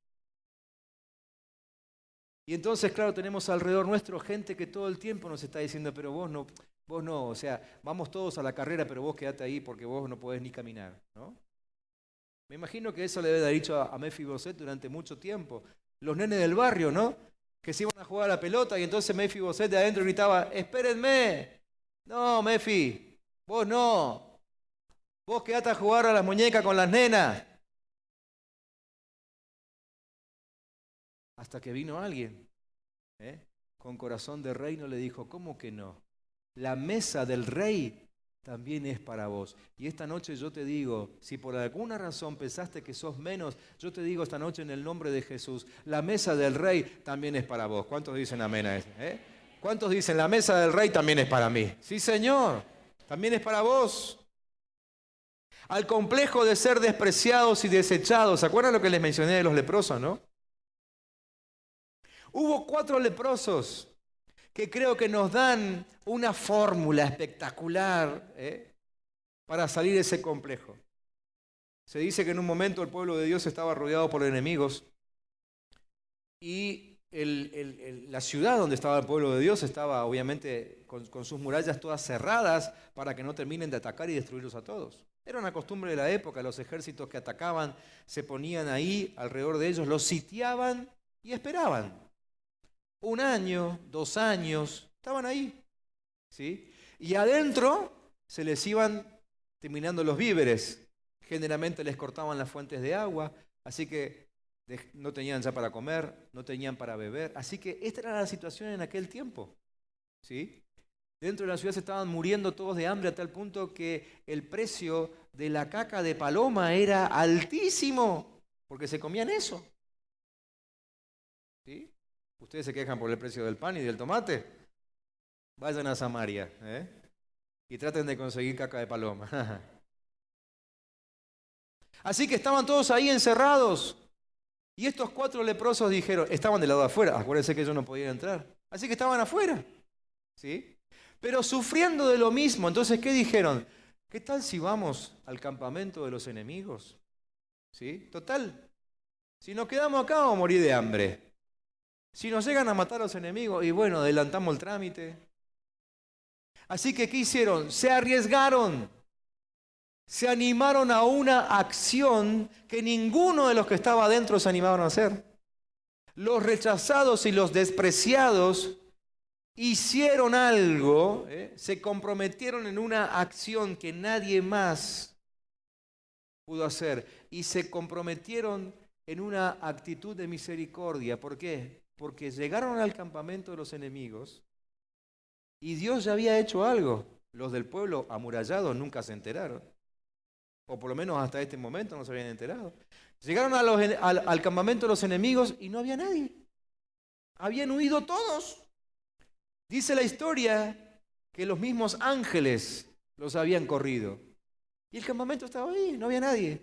Y entonces, claro, tenemos alrededor nuestro gente que todo el tiempo nos está diciendo, pero vos no, o sea, vamos todos a la carrera, pero vos quedate ahí porque vos no podés ni caminar, ¿no? Me imagino que eso le debe haber dicho a Mefiboset durante mucho tiempo. Los nenes del barrio, ¿no? Que se iban a jugar a la pelota y entonces Mefiboset de adentro gritaba, espérenme. No, Mefi, vos no. Vos quedate a jugar a las muñecas con las nenas. Hasta que vino alguien, con corazón de reino, le dijo, ¿cómo que no? La mesa del rey también es para vos. Y esta noche yo te digo, si por alguna razón pensaste que sos menos, yo te digo esta noche en el nombre de Jesús, la mesa del rey también es para vos. ¿Cuántos dicen amén a eso? ¿Cuántos dicen la mesa del rey también es para mí? Sí, Señor, también es para vos. Al complejo de ser despreciados y desechados. ¿Se acuerdan lo que les mencioné de los leprosos, no? Hubo 4 leprosos que creo que nos dan una fórmula espectacular para salir de ese complejo. Se dice que en un momento el pueblo de Dios estaba rodeado por enemigos y la ciudad donde estaba el pueblo de Dios estaba obviamente con sus murallas todas cerradas para que no terminen de atacar y destruirlos a todos. Era una costumbre de la época, los ejércitos que atacaban se ponían ahí alrededor de ellos, los sitiaban y esperaban. 1 año, 2 años, estaban ahí, ¿sí? Y adentro se les iban terminando los víveres. Generalmente les cortaban las fuentes de agua, así que no tenían ya para comer, no tenían para beber. Así que esta era la situación en aquel tiempo, ¿sí? Dentro de la ciudad se estaban muriendo todos de hambre a tal punto que el precio de la caca de paloma era altísimo, porque se comían eso, ¿sí? Ustedes se quejan por el precio del pan y del tomate. Vayan a Samaria y traten de conseguir caca de paloma. Así que estaban todos ahí encerrados. Y estos 4 leprosos dijeron, estaban del lado de afuera. Acuérdense que ellos no podían entrar. Así que estaban afuera. ¿Sí? Pero sufriendo de lo mismo. Entonces, ¿qué dijeron? ¿Qué tal si vamos al campamento de los enemigos? ¿Sí? Total. Si nos quedamos acá vamos a morir de hambre. Si nos llegan a matar los enemigos, y bueno, adelantamos el trámite. Así que, ¿qué hicieron? Se arriesgaron. Se animaron a una acción que ninguno de los que estaba adentro se animaron a hacer. Los rechazados y los despreciados hicieron algo, se comprometieron en una acción que nadie más pudo hacer. Y se comprometieron en una actitud de misericordia. ¿Por qué? Porque llegaron al campamento de los enemigos y Dios ya había hecho algo. Los del pueblo amurallado nunca se enteraron. O por lo menos hasta este momento no se habían enterado. Llegaron al campamento de los enemigos y no había nadie. Habían huido todos. Dice la historia que los mismos ángeles los habían corrido. Y el campamento estaba ahí, no había nadie.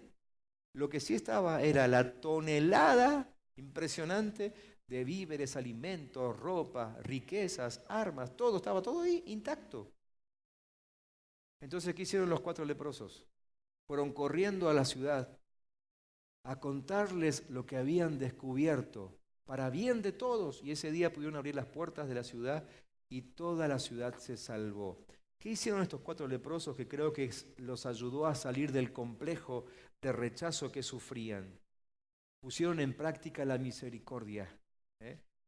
Lo que sí estaba era la tonelada impresionante de víveres, alimentos, ropa, riquezas, armas, todo, estaba todo ahí intacto. Entonces, ¿qué hicieron los 4 leprosos? Fueron corriendo a la ciudad a contarles lo que habían descubierto para bien de todos. Y ese día pudieron abrir las puertas de la ciudad y toda la ciudad se salvó. ¿Qué hicieron estos 4 leprosos que creo que los ayudó a salir del complejo de rechazo que sufrían? Pusieron en práctica la misericordia,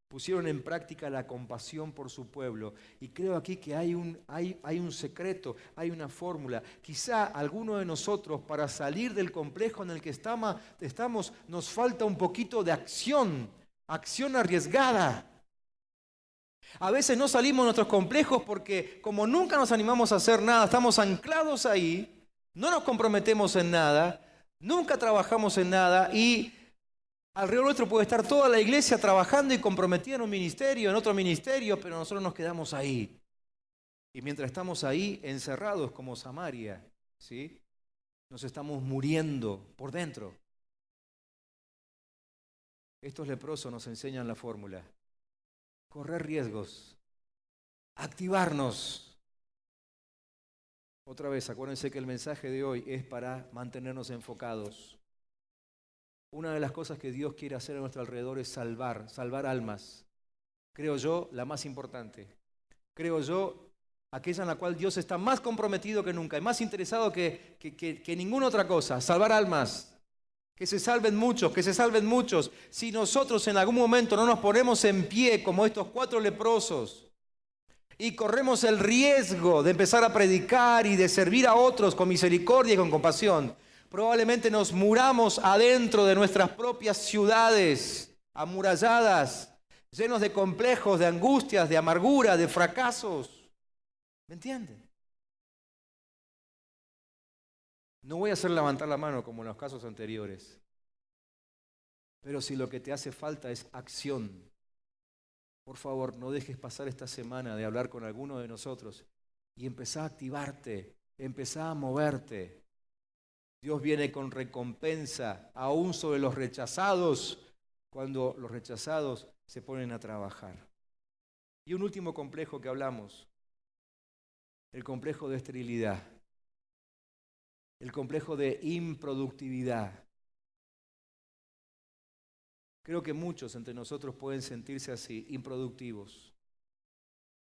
pusieron en práctica la compasión por su pueblo. Y creo aquí que hay un secreto, hay una fórmula. Quizá alguno de nosotros, para salir del complejo en el que estamos, nos falta un poquito de acción arriesgada. A veces no salimos de nuestros complejos porque como nunca nos animamos a hacer nada, estamos anclados ahí, no nos comprometemos en nada, nunca trabajamos en nada y alrededor nuestro puede estar toda la iglesia trabajando y comprometida en un ministerio, en otro ministerio, pero nosotros nos quedamos ahí. Y mientras estamos ahí encerrados como Samaria, ¿sí? Nos estamos muriendo por dentro. Estos leprosos nos enseñan la fórmula. Correr riesgos, activarnos. Otra vez, acuérdense que el mensaje de hoy es para mantenernos enfocados. Una de las cosas que Dios quiere hacer a nuestro alrededor es salvar almas. Creo yo, la más importante. Creo yo, aquella en la cual Dios está más comprometido que nunca y más interesado que ninguna otra cosa, salvar almas. Que se salven muchos, que se salven muchos. Si nosotros en algún momento no nos ponemos en pie como estos 4 leprosos y corremos el riesgo de empezar a predicar y de servir a otros con misericordia y con compasión, probablemente nos muramos adentro de nuestras propias ciudades, amuralladas, llenos de complejos, de angustias, de amargura, de fracasos. ¿Me entienden? No voy a hacer levantar la mano como en los casos anteriores, pero si lo que te hace falta es acción, por favor, no dejes pasar esta semana de hablar con alguno de nosotros y empezá a activarte, empezá a moverte. Dios viene con recompensa aún sobre los rechazados cuando los rechazados se ponen a trabajar. Y un último complejo que hablamos, el complejo de esterilidad. El complejo de improductividad. Creo que muchos entre nosotros pueden sentirse así, improductivos.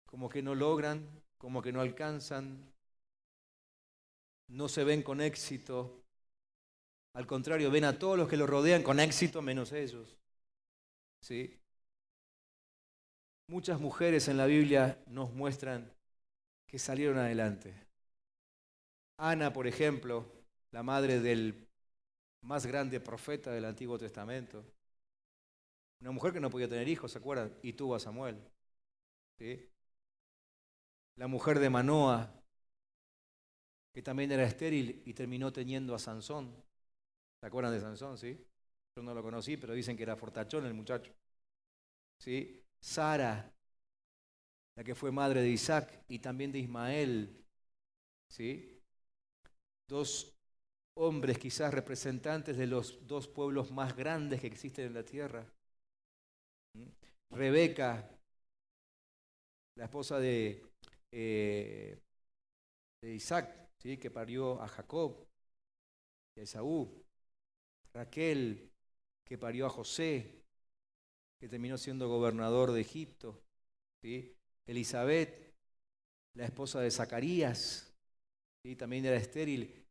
Como que no logran, como que no alcanzan, no se ven con éxito. Al contrario, ven a todos los que los rodean con éxito menos ellos. ¿Sí? Muchas mujeres en la Biblia nos muestran que salieron adelante. Ana, por ejemplo, la madre del más grande profeta del Antiguo Testamento. Una mujer que no podía tener hijos, ¿se acuerdan? Y tuvo a Samuel. ¿Sí? La mujer de Manoa, que también era estéril y terminó teniendo a Sansón. ¿Se acuerdan de Sansón? ¿Sí? Yo no lo conocí, pero dicen que era fortachón el muchacho. ¿Sí? Sara, la que fue madre de Isaac y también de Ismael. ¿Sí? 2 hombres quizás representantes de los 2 pueblos más grandes que existen en la tierra. Rebeca, la esposa de Isaac, ¿sí? Que parió a Jacob y a Esaú. Raquel, que parió a José, que terminó siendo gobernador de Egipto. ¿Sí? Elizabeth, la esposa de Zacarías, ¿sí? También era estéril,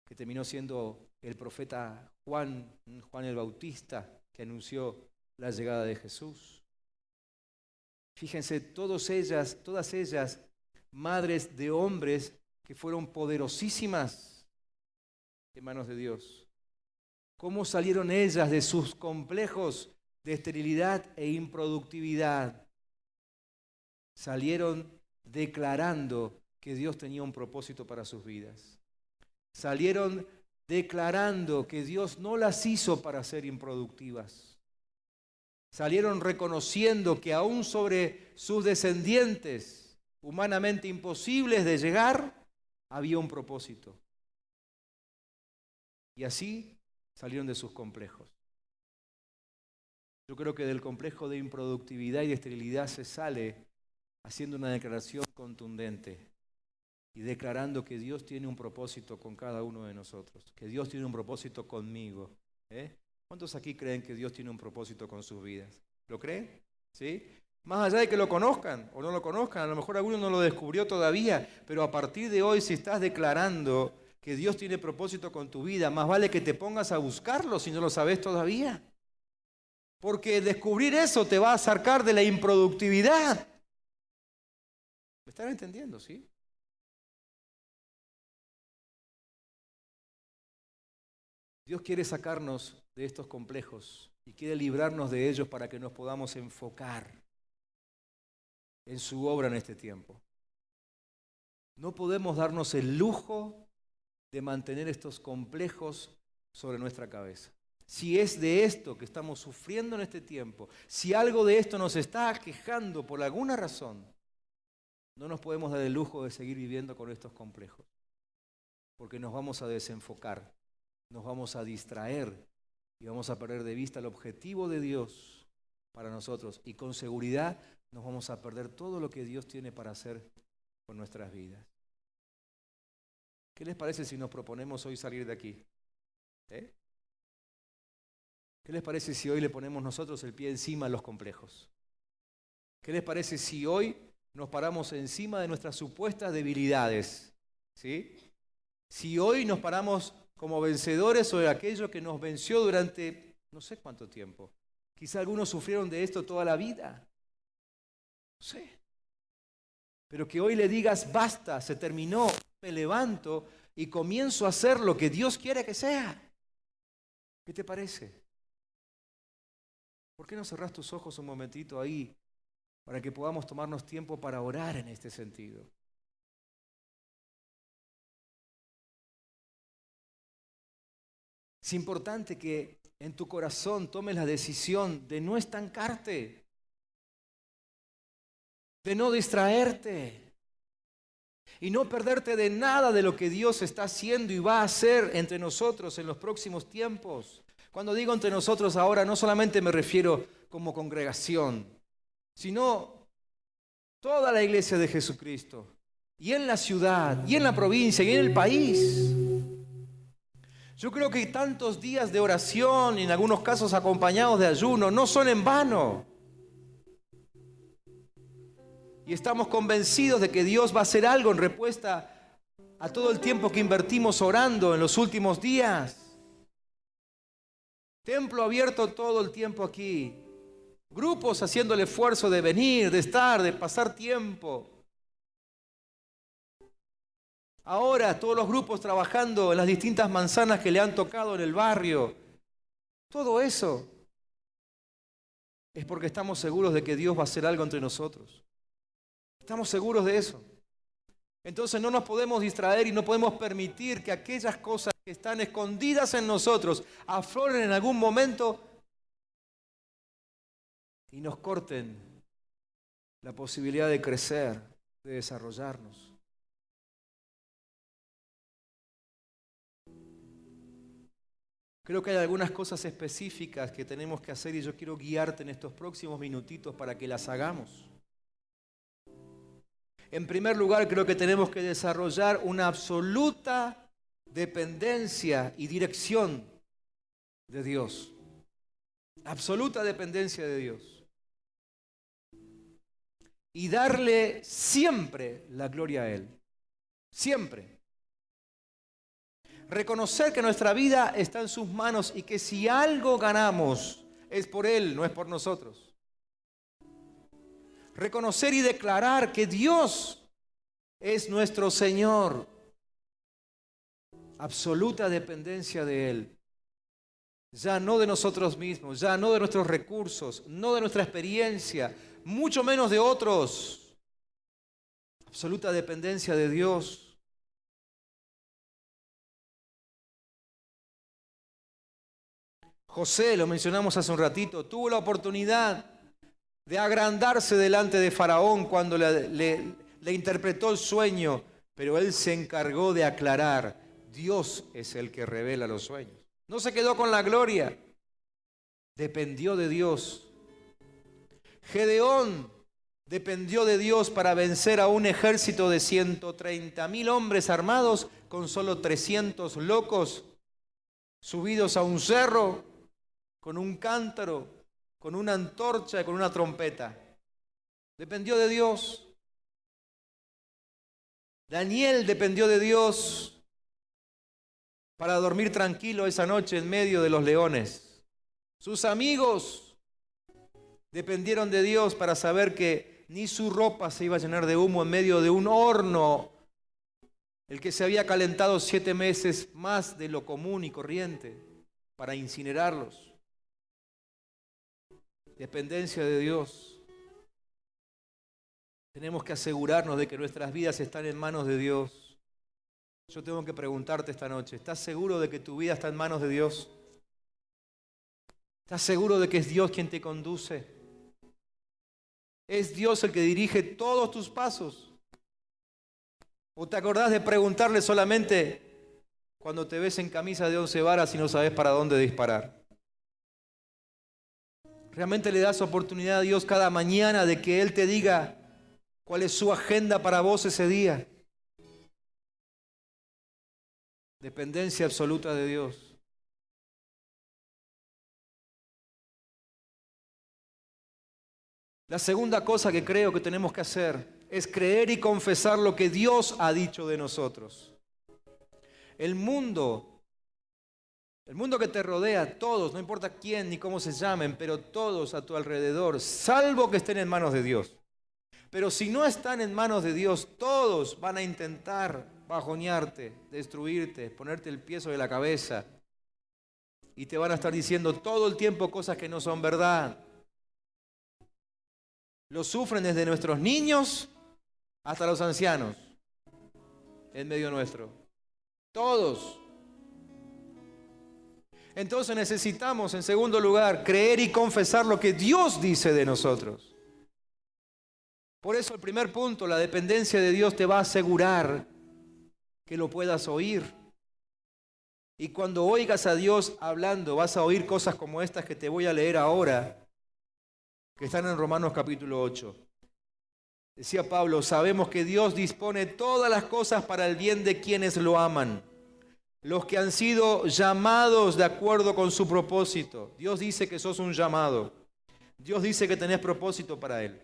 que terminó siendo el profeta Juan el Bautista, que anunció la llegada de Jesús. Fíjense, todas ellas, madres de hombres que fueron poderosísimas en manos de Dios. ¿Cómo salieron ellas de sus complejos de esterilidad e improductividad? Salieron declarando que Dios tenía un propósito para sus vidas. Salieron declarando que Dios no las hizo para ser improductivas. Salieron reconociendo que aún sobre sus descendientes, humanamente imposibles de llegar, había un propósito. Y así salieron de sus complejos. Yo creo que del complejo de improductividad y de esterilidad se sale haciendo una declaración contundente y declarando que Dios tiene un propósito con cada uno de nosotros, que Dios tiene un propósito conmigo. ¿Cuántos aquí creen que Dios tiene un propósito con sus vidas? ¿Lo creen? ¿Sí? Más allá de que lo conozcan o no lo conozcan, a lo mejor alguno no lo descubrió todavía, pero a partir de hoy, si estás declarando que Dios tiene propósito con tu vida, más vale que te pongas a buscarlo si no lo sabes todavía. Porque descubrir eso te va a sacar de la improductividad. ¿Me están entendiendo, sí? Dios quiere sacarnos de estos complejos y quiere librarnos de ellos para que nos podamos enfocar en su obra en este tiempo. No podemos darnos el lujo de mantener estos complejos sobre nuestra cabeza. Si es de esto que estamos sufriendo en este tiempo, si algo de esto nos está aquejando por alguna razón, no nos podemos dar el lujo de seguir viviendo con estos complejos, porque nos vamos a desenfocar, nos vamos a distraer y vamos a perder de vista el objetivo de Dios para nosotros, y con seguridad nos vamos a perder todo lo que Dios tiene para hacer con nuestras vidas. ¿Qué les parece si nos proponemos hoy salir de aquí? ¿Qué les parece si hoy le ponemos nosotros el pie encima a los complejos? ¿Qué les parece si hoy nos paramos encima de nuestras supuestas debilidades? ¿Sí? Si hoy nos paramos como vencedores sobre aquello que nos venció durante no sé cuánto tiempo. Quizá algunos sufrieron de esto toda la vida. No sé. Pero que hoy le digas, basta, se terminó, me levanto y comienzo a hacer lo que Dios quiere que sea. ¿Qué te parece? ¿Por qué no cerrás tus ojos un momentito ahí para que podamos tomarnos tiempo para orar en este sentido? Es importante que en tu corazón tomes la decisión de no estancarte, de no distraerte y no perderte de nada de lo que Dios está haciendo y va a hacer entre nosotros en los próximos tiempos. Cuando digo entre nosotros ahora, no solamente me refiero como congregación, sino toda la iglesia de Jesucristo, y en la ciudad, y en la provincia, y en el país. Yo creo que tantos días de oración, y en algunos casos acompañados de ayuno, no son en vano. Y estamos convencidos de que Dios va a hacer algo en respuesta a todo el tiempo que invertimos orando en los últimos días. Templo abierto todo el tiempo aquí. Grupos haciendo el esfuerzo de venir, de estar, de pasar tiempo. Ahora todos los grupos trabajando en las distintas manzanas que le han tocado en el barrio. Todo eso es porque estamos seguros de que Dios va a hacer algo entre nosotros. Estamos seguros de eso. Entonces no nos podemos distraer y no podemos permitir que aquellas cosas que están escondidas en nosotros afloren en algún momento y nos corten la posibilidad de crecer, de desarrollarnos. Creo que hay algunas cosas específicas que tenemos que hacer y yo quiero guiarte en estos próximos minutitos para que las hagamos. En primer lugar, creo que tenemos que desarrollar una absoluta dependencia y dirección de Dios. Absoluta dependencia de Dios. Y darle siempre la gloria a Él. Siempre. Reconocer que nuestra vida está en sus manos y que si algo ganamos es por Él, no es por nosotros. Reconocer y declarar que Dios es nuestro Señor. Absoluta dependencia de Él. Ya no de nosotros mismos, ya no de nuestros recursos, no de nuestra experiencia, mucho menos de otros. Absoluta dependencia de Dios. José, lo mencionamos hace un ratito, tuvo la oportunidad de agrandarse delante de Faraón cuando le interpretó el sueño, pero él se encargó de aclarar, Dios es el que revela los sueños. No se quedó con la gloria, dependió de Dios. Gedeón dependió de Dios para vencer a un ejército de 130.000 hombres armados con solo 300 locos subidos a un cerro con un cántaro, con una antorcha y con una trompeta. Dependió de Dios. Daniel dependió de Dios para dormir tranquilo esa noche en medio de los leones. Sus amigos dependieron de Dios para saber que ni su ropa se iba a llenar de humo en medio de un horno, el que se había calentado 7 meses más de lo común y corriente, para incinerarlos. Dependencia de Dios. Tenemos que asegurarnos de que nuestras vidas están en manos de Dios. Yo tengo que preguntarte esta noche, ¿estás seguro de que tu vida está en manos de Dios? ¿Estás seguro de que es Dios quien te conduce? ¿Es Dios el que dirige todos tus pasos? ¿O te acordás de preguntarle solamente cuando te ves en camisa de 11 varas y no sabes para dónde disparar? ¿Realmente le das oportunidad a Dios cada mañana de que Él te diga cuál es su agenda para vos ese día? Dependencia absoluta de Dios. La segunda cosa que creo que tenemos que hacer es creer y confesar lo que Dios ha dicho de nosotros. El mundo que te rodea, todos, no importa quién ni cómo se llamen, pero todos a tu alrededor, salvo que estén en manos de Dios. Pero si no están en manos de Dios, todos van a intentar bajonearte, destruirte, ponerte el pie sobre la cabeza. Y te van a estar diciendo todo el tiempo cosas que no son verdad. Lo sufren desde nuestros niños hasta los ancianos en medio nuestro. Todos. Entonces necesitamos, en segundo lugar, creer y confesar lo que Dios dice de nosotros. Por eso el primer punto, la dependencia de Dios te va a asegurar que lo puedas oír. Y cuando oigas a Dios hablando, vas a oír cosas como estas que te voy a leer ahora, que están en Romanos capítulo 8. Decía Pablo, sabemos que Dios dispone todas las cosas para el bien de quienes lo aman, los que han sido llamados de acuerdo con su propósito. Dios dice que sos un llamado. Dios dice que tenés propósito para Él.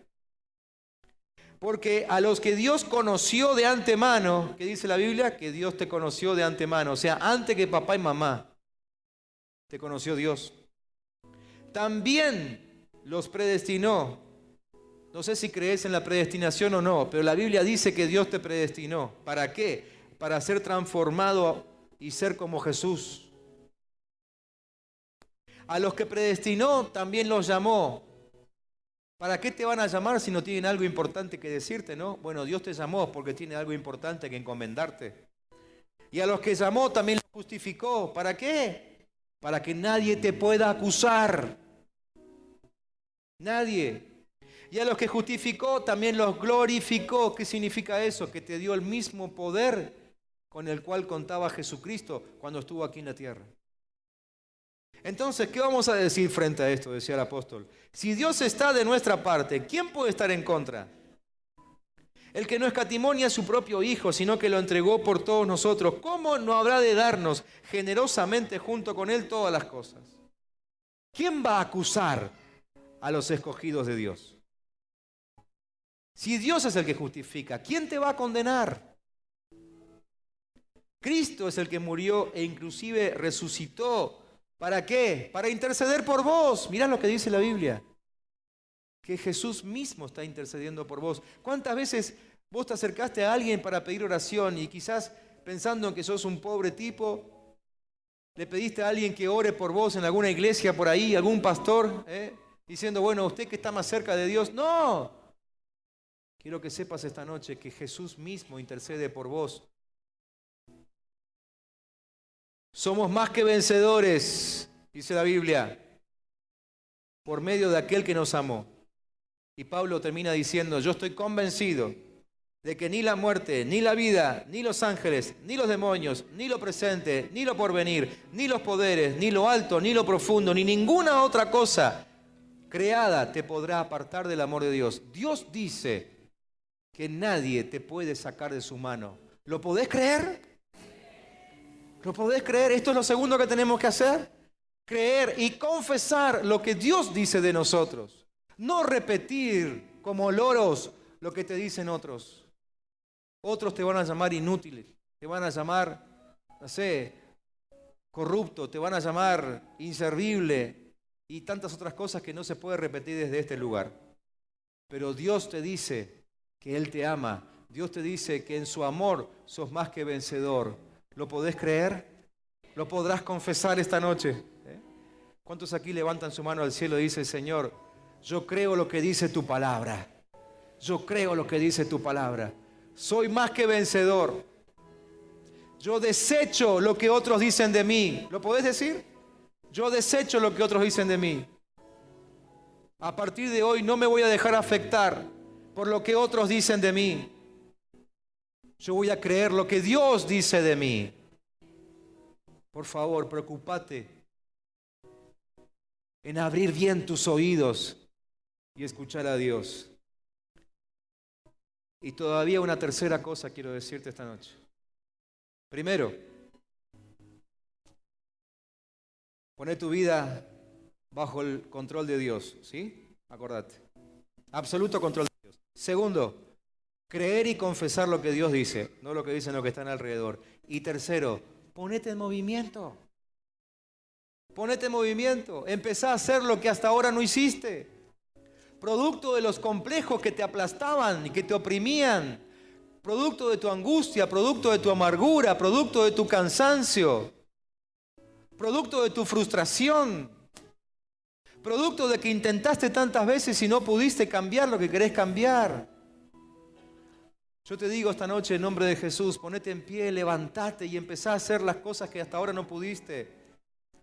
Porque a los que Dios conoció de antemano, ¿qué dice la Biblia? Que Dios te conoció de antemano. O sea, antes que papá y mamá, te conoció Dios. También los predestinó. No sé si crees en la predestinación o no, pero la Biblia dice que Dios te predestinó. ¿Para qué? Para ser transformado y ser como Jesús. A los que predestinó también los llamó. ¿Para qué te van a llamar si no tienen algo importante que decirte, no? Bueno, Dios te llamó porque tiene algo importante que encomendarte. Y a los que llamó también los justificó. ¿Para qué? Para que nadie te pueda acusar. Nadie. Y a los que justificó también los glorificó. ¿Qué significa eso? Que te dio el mismo poder con el cual contaba Jesucristo cuando estuvo aquí en la tierra. Entonces, ¿qué vamos a decir frente a esto? Decía el apóstol. Si Dios está de nuestra parte, ¿quién puede estar en contra? El que no escatimó ni a su propio Hijo, sino que lo entregó por todos nosotros, ¿cómo no habrá de darnos generosamente junto con Él todas las cosas? ¿Quién va a acusar a los escogidos de Dios? Si Dios es el que justifica, ¿quién te va a condenar? Cristo es el que murió e inclusive resucitó. ¿Para qué? Para interceder por vos. Mirá lo que dice la Biblia. Que Jesús mismo está intercediendo por vos. ¿Cuántas veces vos te acercaste a alguien para pedir oración y quizás pensando en que sos un pobre tipo. ¿Le pediste a alguien que ore por vos en alguna iglesia por ahí, algún pastor, diciendo, bueno, usted que está más cerca de Dios? ¡No! Quiero que sepas esta noche que Jesús mismo intercede por vos. Somos más que vencedores, dice la Biblia, por medio de aquel que nos amó. Y Pablo termina diciendo, yo estoy convencido de que ni la muerte, ni la vida, ni los ángeles, ni los demonios, ni lo presente, ni lo porvenir, ni los poderes, ni lo alto, ni lo profundo, ni ninguna otra cosa creada te podrá apartar del amor de Dios. Dios dice que nadie te puede sacar de su mano. ¿Lo podés creer? ¿Lo podés creer? Esto es lo segundo que tenemos que hacer. Creer y confesar lo que Dios dice de nosotros. No repetir como loros lo que te dicen otros. Otros te van a llamar inútil, te van a llamar, no sé, corrupto, te van a llamar inservible y tantas otras cosas que no se puede repetir desde este lugar. Pero Dios te dice que Él te ama. Dios te dice que en su amor sos más que vencedor. ¿Lo podés creer? ¿Lo podrás confesar esta noche? ¿Cuántos aquí levantan su mano al cielo y dicen, Señor, yo creo lo que dice tu palabra? Yo creo lo que dice tu palabra. Soy más que vencedor. Yo desecho lo que otros dicen de mí. ¿Lo podés decir? Yo desecho lo que otros dicen de mí. A partir de hoy no me voy a dejar afectar por lo que otros dicen de mí. Yo voy a creer lo que Dios dice de mí. Por favor, preocúpate en abrir bien tus oídos y escuchar a Dios. Y todavía una tercera cosa quiero decirte esta noche. Primero, poné tu vida bajo el control de Dios, ¿sí? Acordate. Absoluto control de Dios. Segundo, creer y confesar lo que Dios dice, no lo que dicen los que están alrededor. Y tercero, ponete en movimiento. Ponete en movimiento. Empezá a hacer lo que hasta ahora no hiciste. Producto de los complejos que te aplastaban y que te oprimían. Producto de tu angustia, producto de tu amargura, producto de tu cansancio. Producto de tu frustración. Producto de que intentaste tantas veces y no pudiste cambiar lo que querés cambiar. Yo te digo esta noche en nombre de Jesús, ponete en pie, levantate y empezá a hacer las cosas que hasta ahora no pudiste.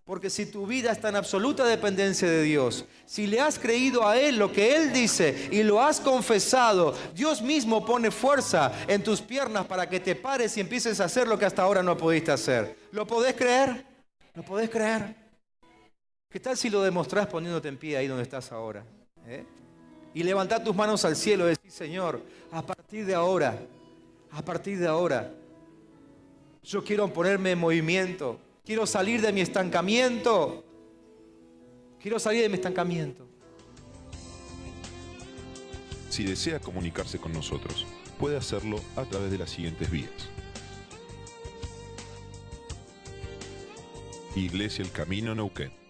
Porque si tu vida está en absoluta dependencia de Dios, si le has creído a Él lo que Él dice y lo has confesado, Dios mismo pone fuerza en tus piernas para que te pares y empieces a hacer lo que hasta ahora no pudiste hacer. ¿Lo podés creer? ¿Lo podés creer? ¿Qué tal si lo demostrás poniéndote en pie ahí donde estás ahora? Y levantá tus manos al cielo y decir, Señor, a partir de ahora, yo quiero ponerme en movimiento. Quiero salir de mi estancamiento. Si desea comunicarse con nosotros, puede hacerlo a través de las siguientes vías. Iglesia El Camino Neuquén.